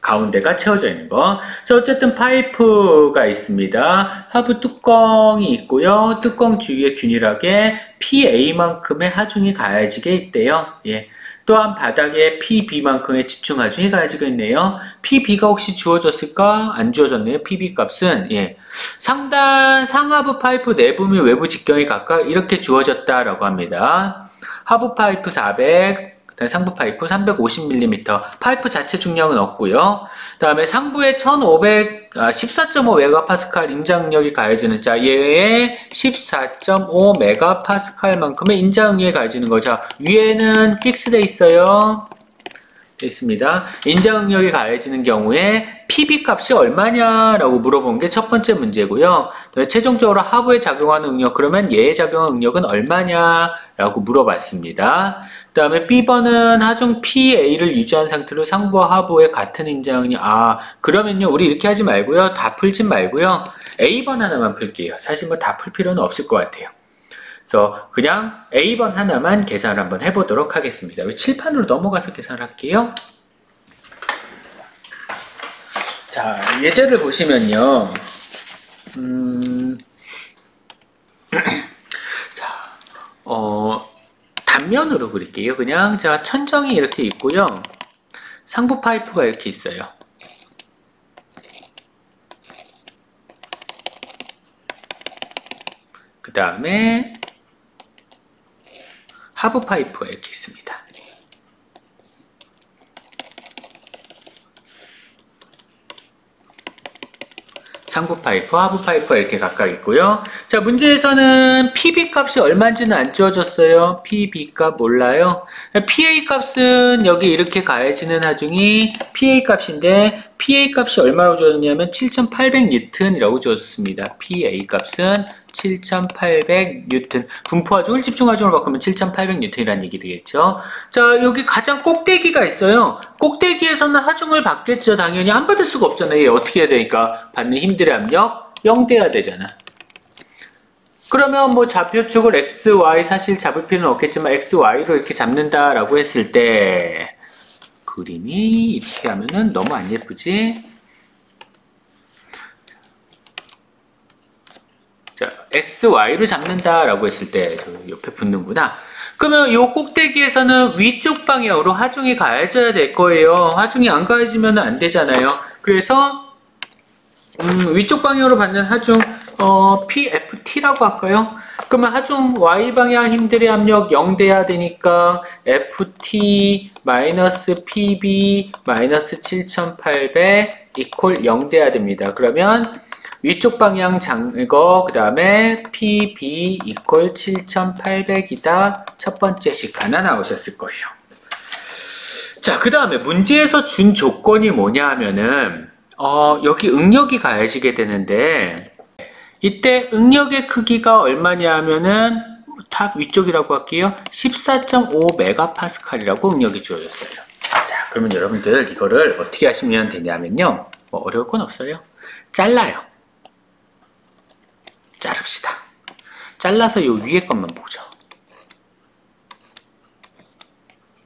가운데가 채워져 있는 거. 자, 어쨌든 파이프가 있습니다. 하부 뚜껑이 있고요. 뚜껑 주위에 균일하게 PA만큼의 하중이 가해지게 있대요. 예. 또한 바닥에 PB만큼의 집중 하중이 가해지게 있네요. PB가 혹시 주어졌을까? 안 주어졌네요. PB 값은 예. 상단 상하부 파이프 내부 및 외부 직경이 각각 이렇게 주어졌다라고 합니다. 하부 파이프 400, 그다음에 상부 파이프 350mm, 파이프 자체 중량은 없고요. 그다음에 상부에 14.5 메가파스칼 인장력이 가해지는 자, 얘에 14.5 메가파스칼만큼의 인장력이 가해지는 거죠. 위에는 픽스돼 있어요. 있습니다. 인장응력이 가해지는 경우에 PB 값이 얼마냐라고 물어본 게 첫 번째 문제고요. 최종적으로 하부에 작용하는 응력, 그러면 얘에 작용하는 응력은 얼마냐라고 물어봤습니다. 그 다음에 B번은 하중 PA를 유지한 상태로 상부와 하부에 같은 인장응력. 그러면요, 우리 이렇게 하지 말고요. 다 풀진 말고요. A번 하나만 풀게요. 사실 뭐 다 풀 필요는 없을 것 같아요. 그래서 그냥 A번 하나만 계산을 한번 해보도록 하겠습니다. 칠판으로 넘어가서 계산할게요. 자, 예제를 보시면요. 자, 단면으로 그릴게요. 그냥 자, 천정이 이렇게 있고요. 상부 파이프가 이렇게 있어요. 그 다음에 하부 파이프가 이렇게 있습니다. 상부 파이프, 하부 파이프가 이렇게 각각 있고요. 자, 문제에서는 PB 값이 얼마인지는 안 주어졌어요. PB 값 몰라요. PA 값은 여기 이렇게 가해지는 하중이 PA 값인데 PA 값이 얼마로 주어졌냐면 7,800N이라고 주어졌습니다. PA 값은 7,800N. 분포 하중을 집중 하중을 바꾸면 7,800N이라는 얘기 되겠죠. 자, 여기 가장 꼭대기가 있어요. 꼭대기에서는 하중을 받겠죠. 당연히 안 받을 수가 없잖아요. 얘 어떻게 해야 되니까? 받는 힘들의 압력 0 돼야 되잖아. 그러면 뭐 좌표축을 X, Y 사실 잡을 필요는 없겠지만 X, Y로 이렇게 잡는다라고 했을 때 그림이 이렇게 하면은 너무 안 예쁘지? 자, X, Y로 잡는다라고 했을 때 옆에 붙는구나. 그러면 이 꼭대기에서는 위쪽 방향으로 하중이 가해져야 될 거예요. 하중이 안 가해지면 안 되잖아요. 그래서 위쪽 방향으로 받는 하중 PFT라고 할까요? 그러면 하중 Y방향 힘들의 압력 0 돼야 되니까 FT 마이너스 PB 마이너스 7,800 이퀄 0 돼야 됩니다. 그러면 위쪽 방향 장거 그 다음에 PB 이퀄 7,800이다. 첫 번째식 하나 나오셨을 거예요. 자, 그 다음에 문제에서 준 조건이 뭐냐 하면은 여기 응력이 가해지게 되는데 이때 응력의 크기가 얼마냐 하면은 탑 위쪽이라고 할게요. 14.5 메가파스칼이라고 응력이 주어졌어요. 자, 그러면 여러분들 이거를 어떻게 하시면 되냐면요. 뭐 어려울 건 없어요. 잘라요. 자릅시다. 잘라서 요 위에 것만 보죠.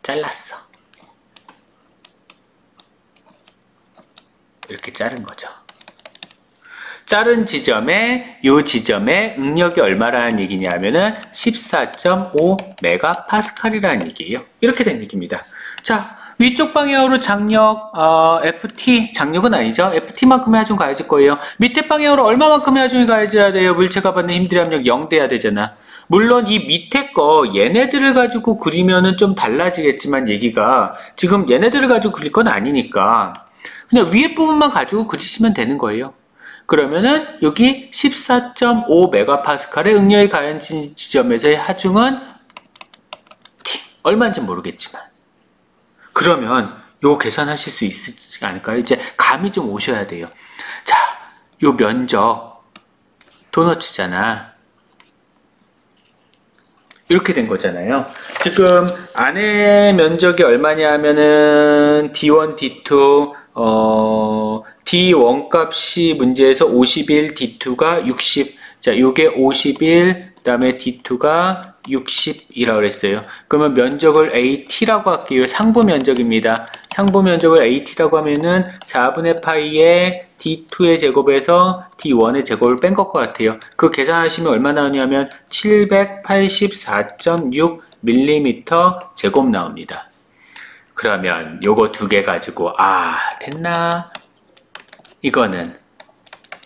잘랐어. 이렇게 자른 거죠. 자른 지점에 요 지점에 응력이 얼마라는 얘기냐면은 14.5메가파스칼이라는 얘기예요. 이렇게 된 얘기입니다. 자, 위쪽 방향으로 장력 FT, 장력은 아니죠. FT만큼의 하중 가해질 거예요. 밑에 방향으로 얼마만큼의 하중이 가해져야 돼요? 물체가 받는 힘들의 압력 0 돼야 되잖아. 물론 이 밑에 거 얘네들을 가지고 그리면은 좀 달라지겠지만 얘기가 지금 얘네들을 가지고 그릴 건 아니니까 그냥 위에 부분만 가지고 그리시면 되는 거예요. 그러면은 여기 14.5메가파스칼의 응력이 가해진 지점에서의 하중은 T, 얼마인지 모르겠지만 그러면 요 계산하실 수 있지 않을까요? 이제 감이 좀 오셔야 돼요. 자, 요 면적 도너츠잖아. 이렇게 된 거잖아요. 지금 안에 면적이 얼마냐 하면은 D1, D2, D1 값이 문제에서 51, D2가 60. 자, 요게 51, 그 다음에 D2가 60이라고 그랬어요. 그러면 면적을 AT라고 할게요. 상부 면적입니다. 상부 면적을 AT라고 하면은 4분의 파이에 D2의 제곱에서 D1의 제곱을 뺀 것 같아요. 그 계산하시면 얼마 나오냐면 784.6mm 제곱 나옵니다. 그러면 요거 두 개 가지고 됐나? 이거는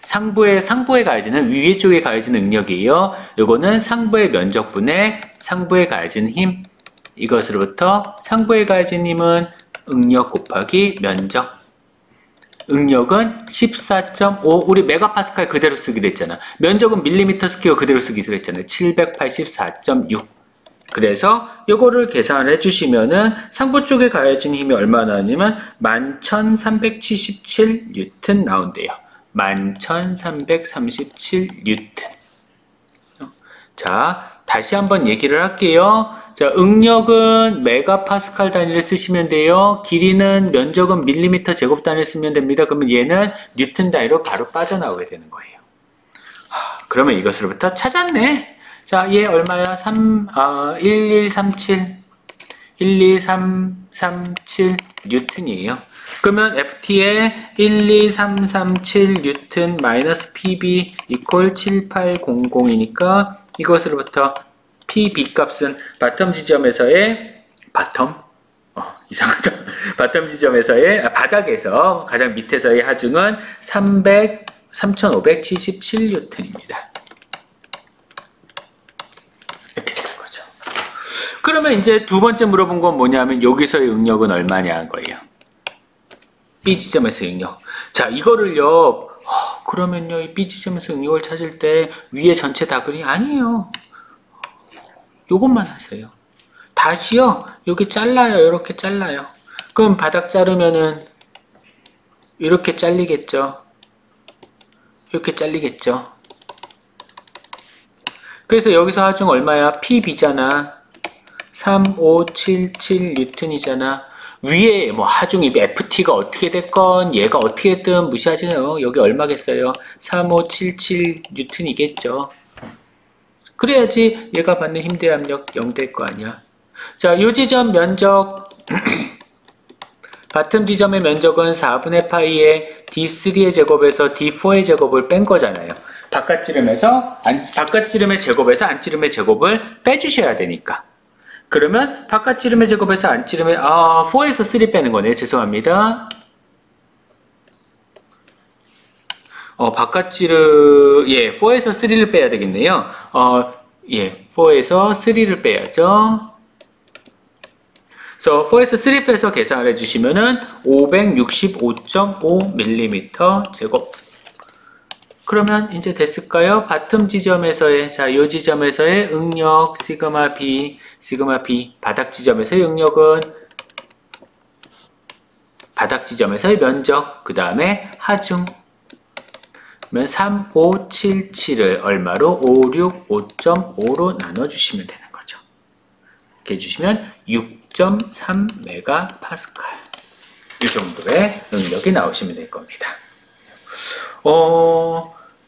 상부에 가해지는 위에 쪽에 가해지는 응력이에요. 요거는 상부의 면적분의 상부에 가해지는 힘. 이것으로부터 상부에 가해진 힘은 응력 곱하기 면적. 응력은 14.5 우리 메가파스칼 그대로 쓰기로 했잖아. 면적은 밀리미터 스퀘어 그대로 쓰기로 했잖아요. 784.6. 그래서 요거를 계산을 해주시면은 상부 쪽에 가해진 힘이 얼마 나오냐면 11,377N 나온대요. 11,337N. 자, 다시 한번 얘기를 할게요. 자, 응력은 메가파스칼 단위를 쓰시면 돼요. 길이는 면적은 밀리미터 제곱 단위를 쓰면 됩니다. 그러면 얘는 뉴턴 단위로 바로 빠져나오게 되는 거예요. 그러면 이것으로부터 찾았네. 자, 얘 얼마야? 12337 뉴턴이에요. 그러면 FT에 12337 뉴턴 마이너스 PB 이퀄 7800이니까 이것으로부터 PB 값은 바텀 지점에서의 이상하다. 바텀 지점에서의 바닥에서 가장 밑에서의 하중은 3577 뉴턴입니다. 이렇게 되는 거죠. 그러면 이제 두 번째 물어본 건 뭐냐면 여기서의 응력은 얼마냐 거예요. B 지점에서 응력. 자, 이거를요. 그러면요, 이 B 지점에서 응력을 찾을 때 위에 전체 다 그리 아니에요. 요것만 하세요. 다시요. 여기 잘라요. 이렇게 잘라요. 그럼 바닥 자르면은 이렇게 잘리겠죠. 이렇게 잘리겠죠. 그래서 여기서 하중 얼마야? PB잖아. 3577 뉴턴이잖아. 위에 뭐 하중이 FT가 어떻게 됐건 얘가 어떻게 됐든 무시하지요. 여기 얼마겠어요? 3577 뉴턴이겠죠. 그래야지 얘가 받는 힘대 압력 0 될 거 아니야. 자, 요 지점 면적 바텀 지점의 면적은 4분의 파이에 D3의 제곱에서 D4의 제곱을 뺀 거잖아요. 바깥지름의 제곱에서 안지름의 제곱을 빼주셔야 되니까. 그러면 바깥지름의 제곱에서 안지름의 4에서 3 빼는 거네. 죄송합니다. 바깥지름 4에서 3를 빼야 되겠네요. 4에서 3를 빼야죠. 그래서 4에서 3 빼서 계산을 해주시면은 565.5mm 제곱. 그러면 이제 됐을까요? 바텀 지점에서의 요 지점에서의 응력 시그마 B 바닥 지점에서의 응력은 바닥 지점에서의 면적 그 다음에 하중 그러면 3577을 얼마로 565.5로 나눠주시면 되는 거죠. 이렇게 해주시면 6.3메가파스칼 이 정도의 응력이 나오시면 될 겁니다.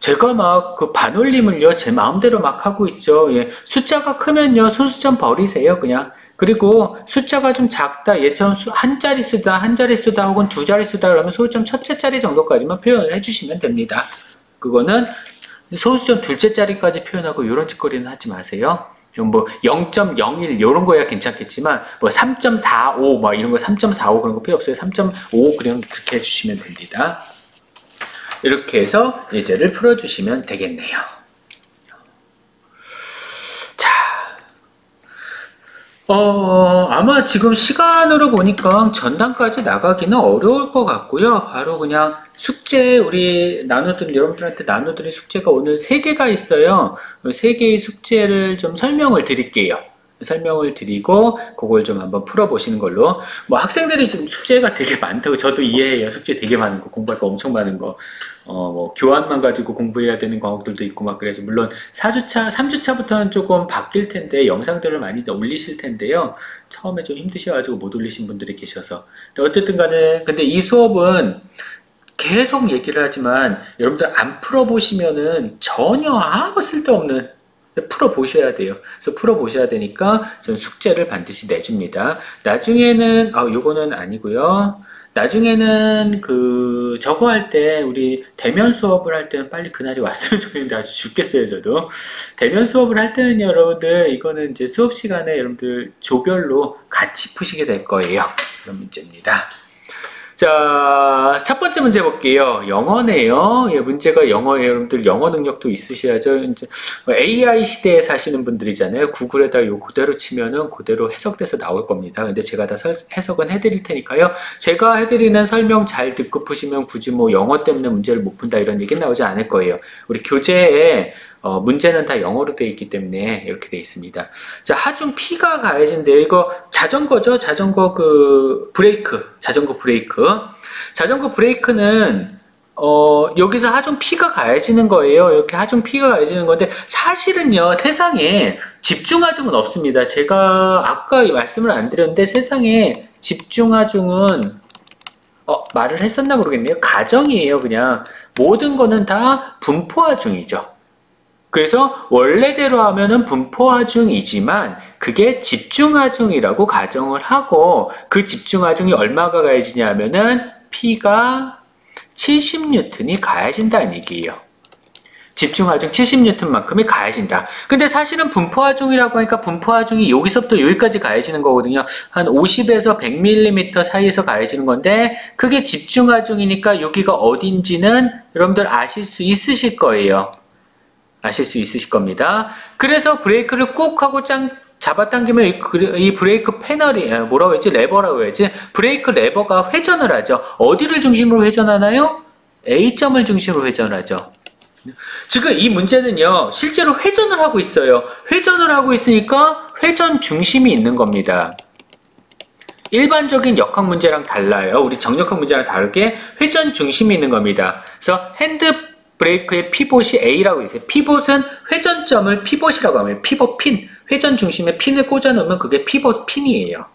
제가 막 그 반올림을요, 제 마음대로 막 하고 있죠. 숫자가 크면요, 소수점 버리세요, 그냥. 그리고 숫자가 좀 작다, 얘처럼 한 자릿수다 혹은 두 자릿수다 그러면 소수점 첫째 자리 정도까지만 표현을 해주시면 됩니다. 그거는 소수점 둘째 자리까지 표현하고 이런 짓거리는 하지 마세요. 뭐 0.01 이런 거야 괜찮겠지만 뭐 3.45 막 이런 거 3.45 그런 거 필요 없어요. 3.5 그냥 그렇게 해주시면 됩니다. 이렇게 해서 예제를 풀어주시면 되겠네요. 아마 지금 시간으로 보니까 전단까지 나가기는 어려울 것 같고요. 바로 그냥 숙제 여러분들한테 나눠드릴 숙제가 오늘 3개가 있어요. 3개의 숙제를 좀 설명을 드릴게요. 설명을 드리고 그걸 좀 한번 풀어보시는 걸로. 뭐 학생들이 지금 숙제가 되게 많다고 저도 이해해요. 숙제 되게 많은 거, 공부할 거 엄청 많은 거. 뭐 교환만 가지고 공부해야 되는 과목들도 있고 막 그래서 물론 4주차, 3주차부터는 조금 바뀔 텐데 영상들을 많이 올리실 텐데요. 처음에 좀 힘드셔가지고 못 올리신 분들이 계셔서. 어쨌든 간에 근데 이 수업은 계속 얘기를 하지만 여러분들 안 풀어보시면은 전혀 아무 쓸데없는 풀어보셔야 돼요. 그래서 풀어보셔야 되니까 전 숙제를 반드시 내줍니다. 나중에는 요거는 아니고요. 나중에는 저거 할 때 우리 대면 수업을 할 때는 빨리 그날이 왔으면 좋겠는데 아주 죽겠어요 저도. 대면 수업을 할 때는 여러분들 이거는 이제 수업 시간에 여러분들 조별로 같이 푸시게 될 거예요. 그런 문제입니다. 자, 첫 번째 문제 볼게요. 영어네요. 예, 문제가 영어예요. 여러분들 영어 능력도 있으셔야죠. 이제 AI 시대에 사시는 분들이잖아요. 구글에다 요 그대로 치면은 그대로 해석돼서 나올 겁니다. 근데 제가 다 해석은 해드릴 테니까요. 제가 해드리는 설명 잘 듣고 푸시면 굳이 뭐 영어 때문에 문제를 못 푼다 이런 얘기는 나오지 않을 거예요. 우리 교재에 문제는 다 영어로 되어 있기 때문에 이렇게 되어 있습니다. 자, 하중 P가 가해진대요. 이거 자전거죠? 자전거 브레이크. 자전거 브레이크. 자전거 브레이크는, 여기서 하중 P가 가해지는 거예요. 이렇게 하중 P가 가해지는 건데, 사실은요, 세상에 집중하중은 없습니다. 제가 아까 말씀을 안 드렸는데, 세상에 집중하중은, 말을 했었나 모르겠네요. 가정이에요, 그냥. 모든 거는 다 분포하중이죠. 그래서 원래대로 하면은 분포하중이지만 그게 집중하중이라고 가정을 하고 그 집중하중이 얼마가 가해지냐 하면은 P가 70N이 가해진다는 얘기예요. 집중하중 70N만큼이 가해진다. 근데 사실은 분포하중이라고 하니까 분포하중이 여기서부터 여기까지 가해지는 거거든요. 한 50에서 100mm 사이에서 가해지는 건데 그게 집중하중이니까 여기가 어딘지는 여러분들 아실 수 있으실 거예요. 아실 수 있으실 겁니다. 그래서 브레이크를 꾹 하고 잡아당기면 이 브레이크 패널이 뭐라고 했지? 레버라고 해야지. 브레이크 레버가 회전을 하죠. 어디를 중심으로 회전하나요? A점을 중심으로 회전하죠. 지금 이 문제는요. 실제로 회전을 하고 있어요. 회전을 하고 있으니까 회전 중심이 있는 겁니다. 일반적인 역학 문제랑 달라요. 우리 정역학 문제랑 다르게 회전 중심이 있는 겁니다. 그래서 핸드 브레이크의 피봇이 A라고 있어요. 피봇은 회전점을 피봇이라고 하면 피봇 핀, 회전 중심에 핀을 꽂아 놓으면 그게 피봇 핀이에요.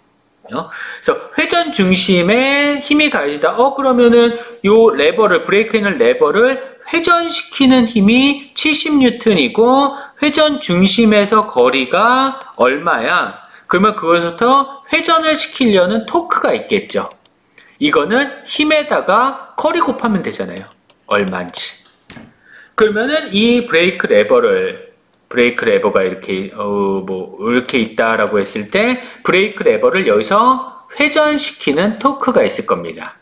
그래서 회전 중심에 힘이 가해진다. 그러면은 요 레버를 브레이크에 있는 레버를 회전시키는 힘이 70N이고 회전 중심에서 거리가 얼마야? 그러면 그것부터 회전을 시키려는 토크가 있겠죠. 이거는 힘에다가 거리 곱하면 되잖아요. 얼마인지. 그러면은 이 브레이크 레버가 이렇게 이렇게 있다라고 했을 때 브레이크 레버를 여기서 회전시키는 토크가 있을 겁니다.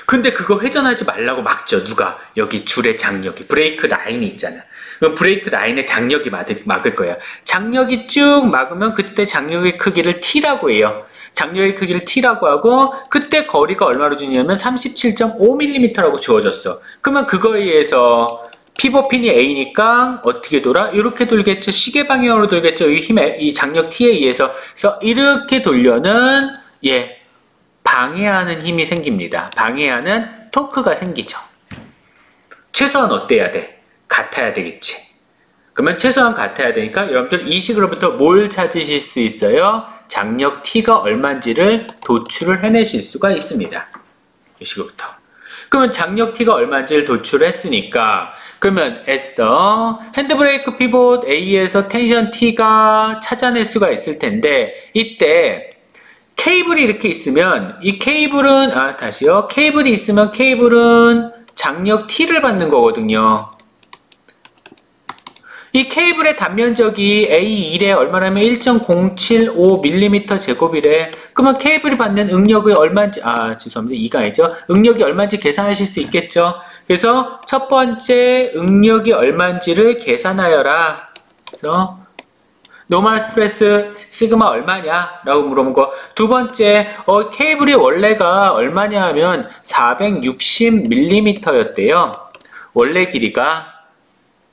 근데 그거 회전하지 말라고 막죠. 누가? 여기 줄의 장력이 브레이크 라인이 있잖아. 그럼 브레이크 라인에 장력이 막을 거야. 장력이 쭉 막으면 그때 장력의 크기를 T라고 해요. 장력의 크기를 T라고 하고 그때 거리가 얼마로 주냐면 37.5mm라고 주어졌어. 그러면 그거에 의해서 피벗핀이 A니까 어떻게 돌아? 이렇게 돌겠죠. 시계 방향으로 돌겠죠. 이 장력 T에 의해서. 그래서 이렇게 돌려는 방해하는 힘이 생깁니다. 방해하는 토크가 생기죠. 최소한 어때야 돼? 같아야 되겠지. 그러면 최소한 같아야 되니까 여러분들 이 식으로부터 뭘 찾으실 수 있어요? 장력 T가 얼마인지를 도출을 해내실 수가 있습니다. 이 식으로부터. 그러면 장력 T가 얼마인지를 도출했으니까 그러면 as the 핸드브레이크 피봇 A에서 텐션 T가 찾아낼 수가 있을 텐데 이때 케이블이 이렇게 있으면 이 케이블은 케이블이 있으면 케이블은 장력 T를 받는 거거든요. 이 케이블의 단면적이 A1에 얼마냐면 1.075mm 제곱이래. 그러면 케이블이 받는 응력이 얼마인지, 죄송합니다. 2가 아니죠. 응력이 얼마인지 계산하실 수 있겠죠. 그래서 첫 번째 응력이 얼마인지를 계산하여라. 그래서 노멀 스트레스 시그마 얼마냐? 라고 물어본 거. 두 번째, 케이블이 원래가 얼마냐 하면 460mm 였대요. 원래 길이가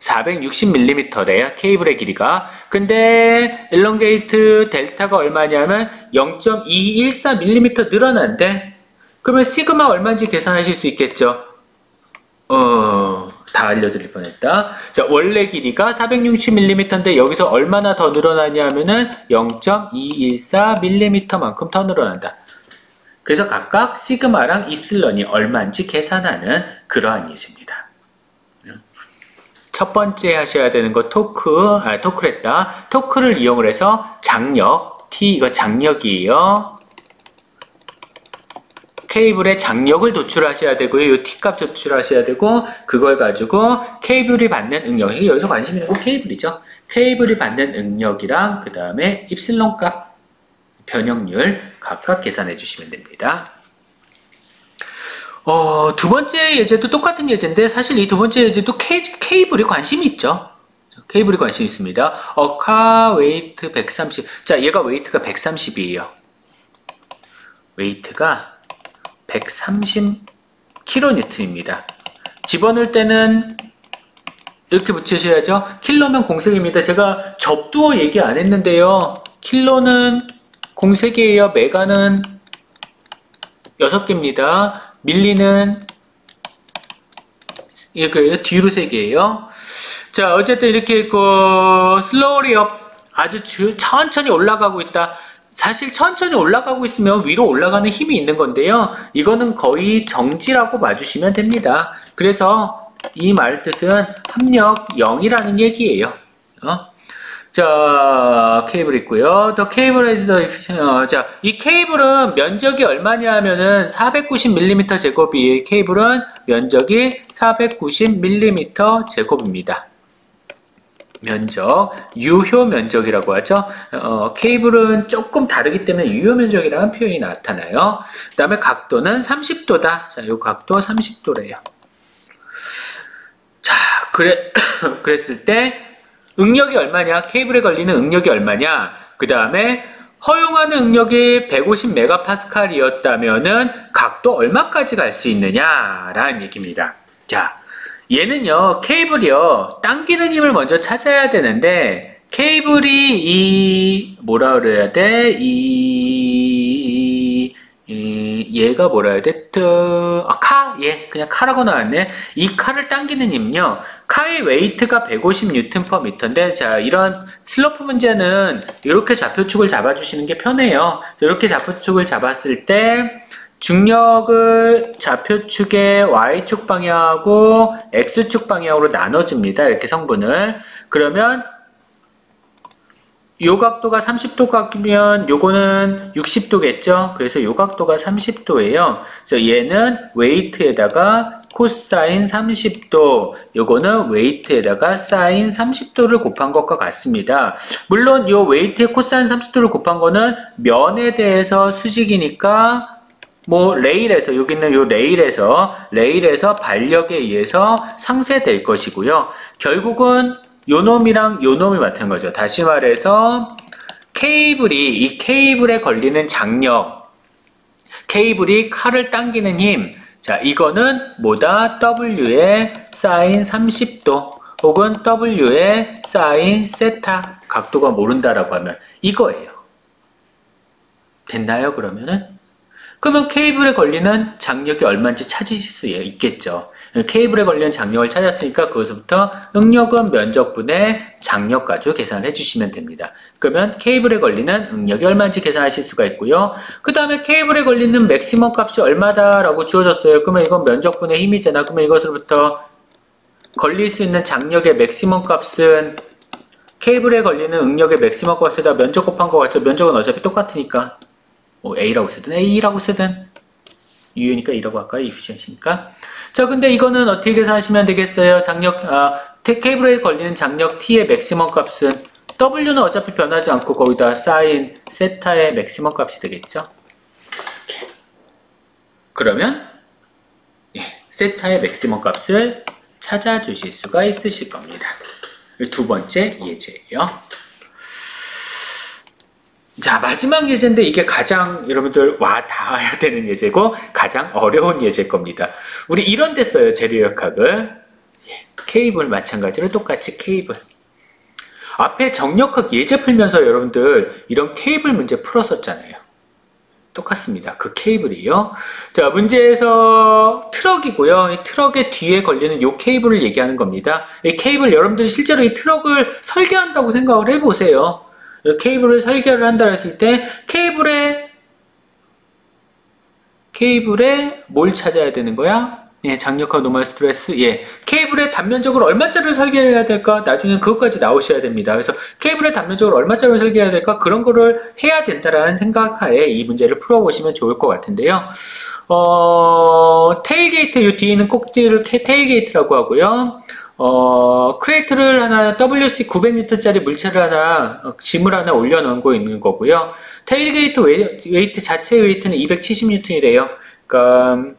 460mm래요. 케이블의 길이가. 근데 엘런게이트 델타가 얼마냐면 0.214mm 늘어난대. 그러면 시그마 얼마인지 계산하실 수 있겠죠. 다 알려드릴 뻔했다. 자, 원래 길이가 460mm인데 여기서 얼마나 더 늘어나냐 하면은 0.214mm만큼 더 늘어난다. 그래서 각각 시그마랑 입실런이 얼마인지 계산하는 그러한 예제입니다. 첫 번째 하셔야 되는 거 토크랬다. 토크를 이용을 해서 장력, T 이거 장력이에요. 케이블에 장력을 도출하셔야 되고요. 이 T값 도출하셔야 되고 그걸 가지고 케이블이 받는 응력, 여기서 관심 있는 건 케이블이죠. 케이블이 받는 응력이랑 그 다음에 입실론 값, 변형률 각각 계산해 주시면 됩니다. 두 번째 예제도 똑같은 예제인데 사실 이 두 번째 예제도 케이블이 관심이 있죠. 케이블이 관심이 있습니다. 카 웨이트 130. 자, 얘가 웨이트가 130이에요. 웨이트가 130kN입니다. 집어넣을 때는 이렇게 붙이셔야죠. 킬로면 공색입니다. 제가 접두어 얘기 안 했는데요. 킬로는 공색이에요. 메가는 6개입니다. 밀리는 이거예요. 뒤로 3개예요. 자, 어쨌든 이렇게 슬로우리 업 아주 천천히 올라가고 있다. 사실 천천히 올라가고 있으면 위로 올라가는 힘이 있는 건데요. 이거는 거의 정지라고 봐주시면 됩니다. 그래서 이 말 뜻은 합력 0이라는 얘기예요. 자, 케이블 있고요. 더 케이블 자, 이 케이블은 면적이 얼마냐 하면은 490mm 제곱이에요. 케이블은 면적이 490mm 제곱입니다. 면적, 유효 면적이라고 하죠. 케이블은 조금 다르기 때문에 유효 면적이라는 표현이 나타나요. 그 다음에 각도는 30도다. 자, 요 각도 30도래요. 자, 그랬을 때 응력이 얼마냐? 케이블에 걸리는 응력이 얼마냐? 그 다음에 허용하는 응력이 150MPa이었다면은 각도 얼마까지 갈 수 있느냐라는 얘기입니다. 자, 얘는요, 케이블이요, 당기는 힘을 먼저 찾아야 되는데, 케이블이 뭐라 그래야 돼? 얘가 뭐라 해야 돼? 그냥 카라고 나왔네. 이 카를 당기는 힘요, 카의 웨이트가 150Nm/m인데, 자, 이런 슬로프 문제는 이렇게 좌표축을 잡아주시는 게 편해요. 이렇게 좌표축을 잡았을 때, 중력을 좌표축의 Y축 방향하고 X축 방향으로 나눠줍니다. 이렇게 성분을. 그러면 요 각도가 30도각이면 요거는 60도겠죠? 그래서 요 각도가 30도예요. 그래서 얘는 웨이트에다가 코사인 30도, 요거는 웨이트에다가 사인 30도를 곱한 것과 같습니다. 물론 요 웨이트에 코사인 30도를 곱한 거는 면에 대해서 수직이니까 레일에서, 여기 있는 요 레일에서 발력에 의해서 상쇄될 것이고요. 결국은 요 놈이랑 요 놈이 맡은 거죠. 다시 말해서 이 케이블에 걸리는 장력, 케이블이 칼을 당기는 힘, 자, 이거는 뭐다? W의 사인 30도 혹은 W의 사인 세타, 각도가 모른다라고 하면 이거예요. 됐나요? 그러면 케이블에 걸리는 장력이 얼마인지 찾으실 수 있겠죠. 케이블에 걸리는 장력을 찾았으니까 그것부터 응력은 면적분의 장력 가지고 계산을 해주시면 됩니다. 그러면 케이블에 걸리는 응력이 얼마인지 계산하실 수가 있고요. 그 다음에 케이블에 걸리는 맥시멈 값이 얼마다라고 주어졌어요. 그러면 이건 면적분의 힘이잖아. 그러면 이것으로부터 걸릴 수 있는 장력의 맥시멈 값은 케이블에 걸리는 응력의 맥시멈 값에다 면적 곱한 거 같죠. 면적은 어차피 똑같으니까 A라고 쓰든 A라고 쓰든 U니까 2라고 할까요? efficiency니까. 자, 근데 이거는 어떻게 계산하시면 되겠어요? 케이블에 걸리는 장력 T의 맥시멈 값은 W는 어차피 변하지 않고 거기다 사인 세타의 맥시멈 값이 되겠죠? 이렇게. 그러면 세타의 맥시멈 값을 찾아주실 수가 있으실 겁니다. 두 번째 예제예요. 자, 마지막 예제인데 이게 가장 여러분들 와 닿아야 되는 예제고 가장 어려운 예제일 겁니다. 우리 이런 데 써요. 재료역학을. 케이블 마찬가지로 똑같이 케이블. 앞에 정력학 예제 풀면서 여러분들 이런 케이블 문제 풀었었잖아요. 똑같습니다. 그 케이블이요. 자, 문제에서 트럭이고요. 이 트럭의 뒤에 걸리는 이 케이블을 얘기하는 겁니다. 이 케이블 여러분들이 실제로 이 트럭을 설계한다고 생각을 해보세요. 이 케이블을 설계를 한다 했을 때 케이블에 뭘 찾아야 되는 거야? 예, 장력화 노멀 스트레스. 예, 케이블에 단면적으로 얼마짜리를 설계를 해야 될까? 나중에 그것까지 나오셔야 됩니다. 그래서 케이블에 단면적으로 얼마짜리를 설계해야 될까? 그런 거를 해야 된다라는 생각하에 이 문제를 풀어보시면 좋을 것 같은데요. 테일게이트, 이 뒤에 있는 꼭지를 테일게이트라고 하고요. 크레이트를 하나, WC 900N짜리 물체를 하나, 짐을 하나 올려놓고 있는 거고요. 테일게이트 웨이트, 자체 웨이트는 270N이래요. 그러니까,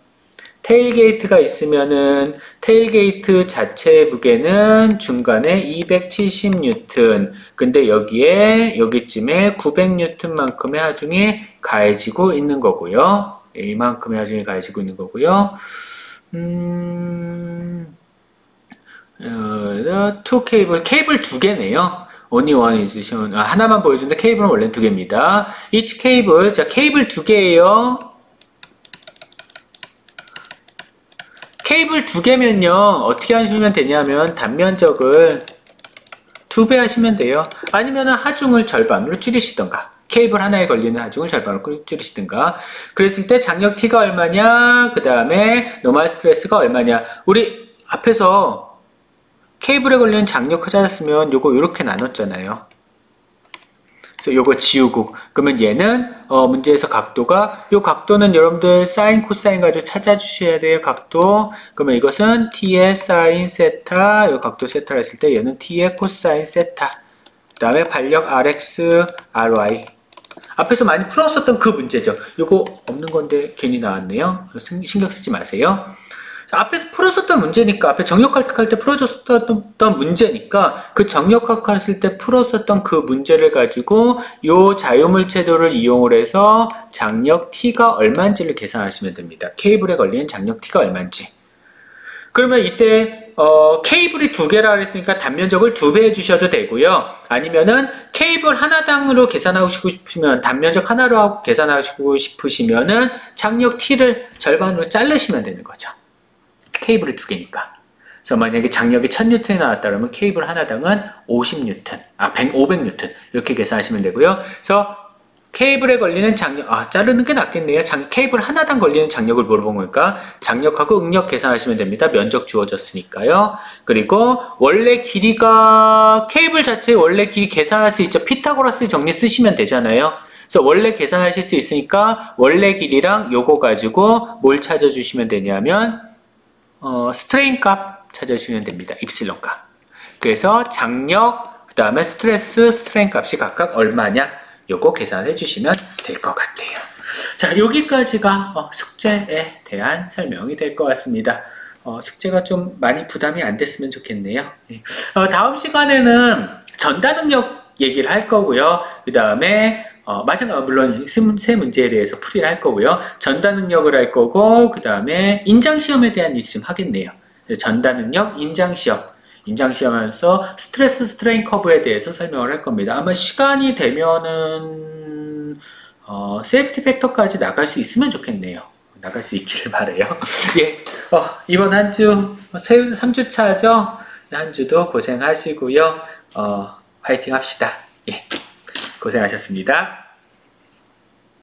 테일게이트가 있으면은 테일게이트 자체의 무게는 중간에 270N. 근데 여기쯤에 900N만큼의 하중이 가해지고 있는 거고요. 이만큼의 하중이 가해지고 있는 거고요. 케이블 두 개네요. only one is shown. 하나만 보여주는데 케이블은 원래 두 개입니다. each 케이블, 자, 케이블 두 개예요. 케이블 두 개면요, 어떻게 하시면 되냐면, 단면적을 2배 하시면 돼요. 아니면 하중을 절반으로 줄이시던가. 케이블 하나에 걸리는 하중을 절반으로 줄이시던가. 그랬을 때 장력 T가 얼마냐, 그 다음에 노멀 스트레스가 얼마냐. 우리 앞에서 케이블에 걸리는 장력 찾았으면 요거 이렇게 나눴잖아요. 그래서 요거 지우고, 그러면 얘는 문제에서 각도가, 요 각도는 여러분들 사인 코사인 가지고 찾아주셔야 돼요. 각도. 그러면 이것은 t의 사인 세타, 요 각도 세타를 했을 때 얘는 t의 코사인 세타. 그 다음에 반력 rx ry. 앞에서 많이 풀었었던 그 문제죠. 요거 없는 건데 괜히 나왔네요. 신경 쓰지 마세요. 자, 앞에서 풀었었던 문제니까, 앞에 정력학 할 때 풀어줬었던 문제니까, 그 정력학 했을 때 풀었었던 그 문제를 가지고 요 자유물체도를 이용을 해서 장력 T가 얼마인지를 계산하시면 됩니다. 케이블에 걸리는 장력 T가 얼마인지. 그러면 이때 케이블이 두 개라 그랬으니까 단면적을 2배 해주셔도 되고요. 아니면은 케이블 하나당으로 계산하고 싶으시면, 단면적 하나로 계산하시고 싶으시면은 장력 T를 절반으로 자르시면 되는 거죠. 케이블이 두 개니까. 그래서 만약에 장력이 1000N이 나왔다 그러면 케이블 하나당은 50N, 500N 이렇게 계산하시면 되고요. 그래서 케이블에 걸리는 장력, 자르는 게 낫겠네요. 케이블 하나당 걸리는 장력을 물어본 거니까 장력하고 응력 계산하시면 됩니다. 면적 주어졌으니까요. 그리고 원래 길이가, 케이블 자체의 원래 길이 계산할 수 있죠. 피타고라스 정리 쓰시면 되잖아요. 그래서 원래 계산하실 수 있으니까 원래 길이랑 요거 가지고 뭘 찾아주시면 되냐면 스트레인 값 찾아주시면 됩니다. 입실론 값. 그래서 장력, 그 다음에 스트레인 값이 각각 얼마냐, 요거 계산해 주시면 될 것 같아요. 자, 여기까지가 숙제에 대한 설명이 될 것 같습니다. 숙제가 좀 많이 부담이 안 됐으면 좋겠네요. 다음 시간에는 전단능력 얘기를 할 거고요. 그 다음에 물론 세 문제에 대해서 풀이를 할 거고요. 전단능력을 할 거고, 그 다음에 인장시험에 대한 얘기 좀 하겠네요. 전단능력, 인장시험하면서 스트레스 스트레인 커브에 대해서 설명을 할 겁니다. 아마 시간이 되면은 세이프티 팩터까지 나갈 수 있으면 좋겠네요. 나갈 수 있기를 바라요. 예, 이번 한 주 3주차죠. 한 주도 고생하시고요. 화이팅 합시다. 예, 고생하셨습니다.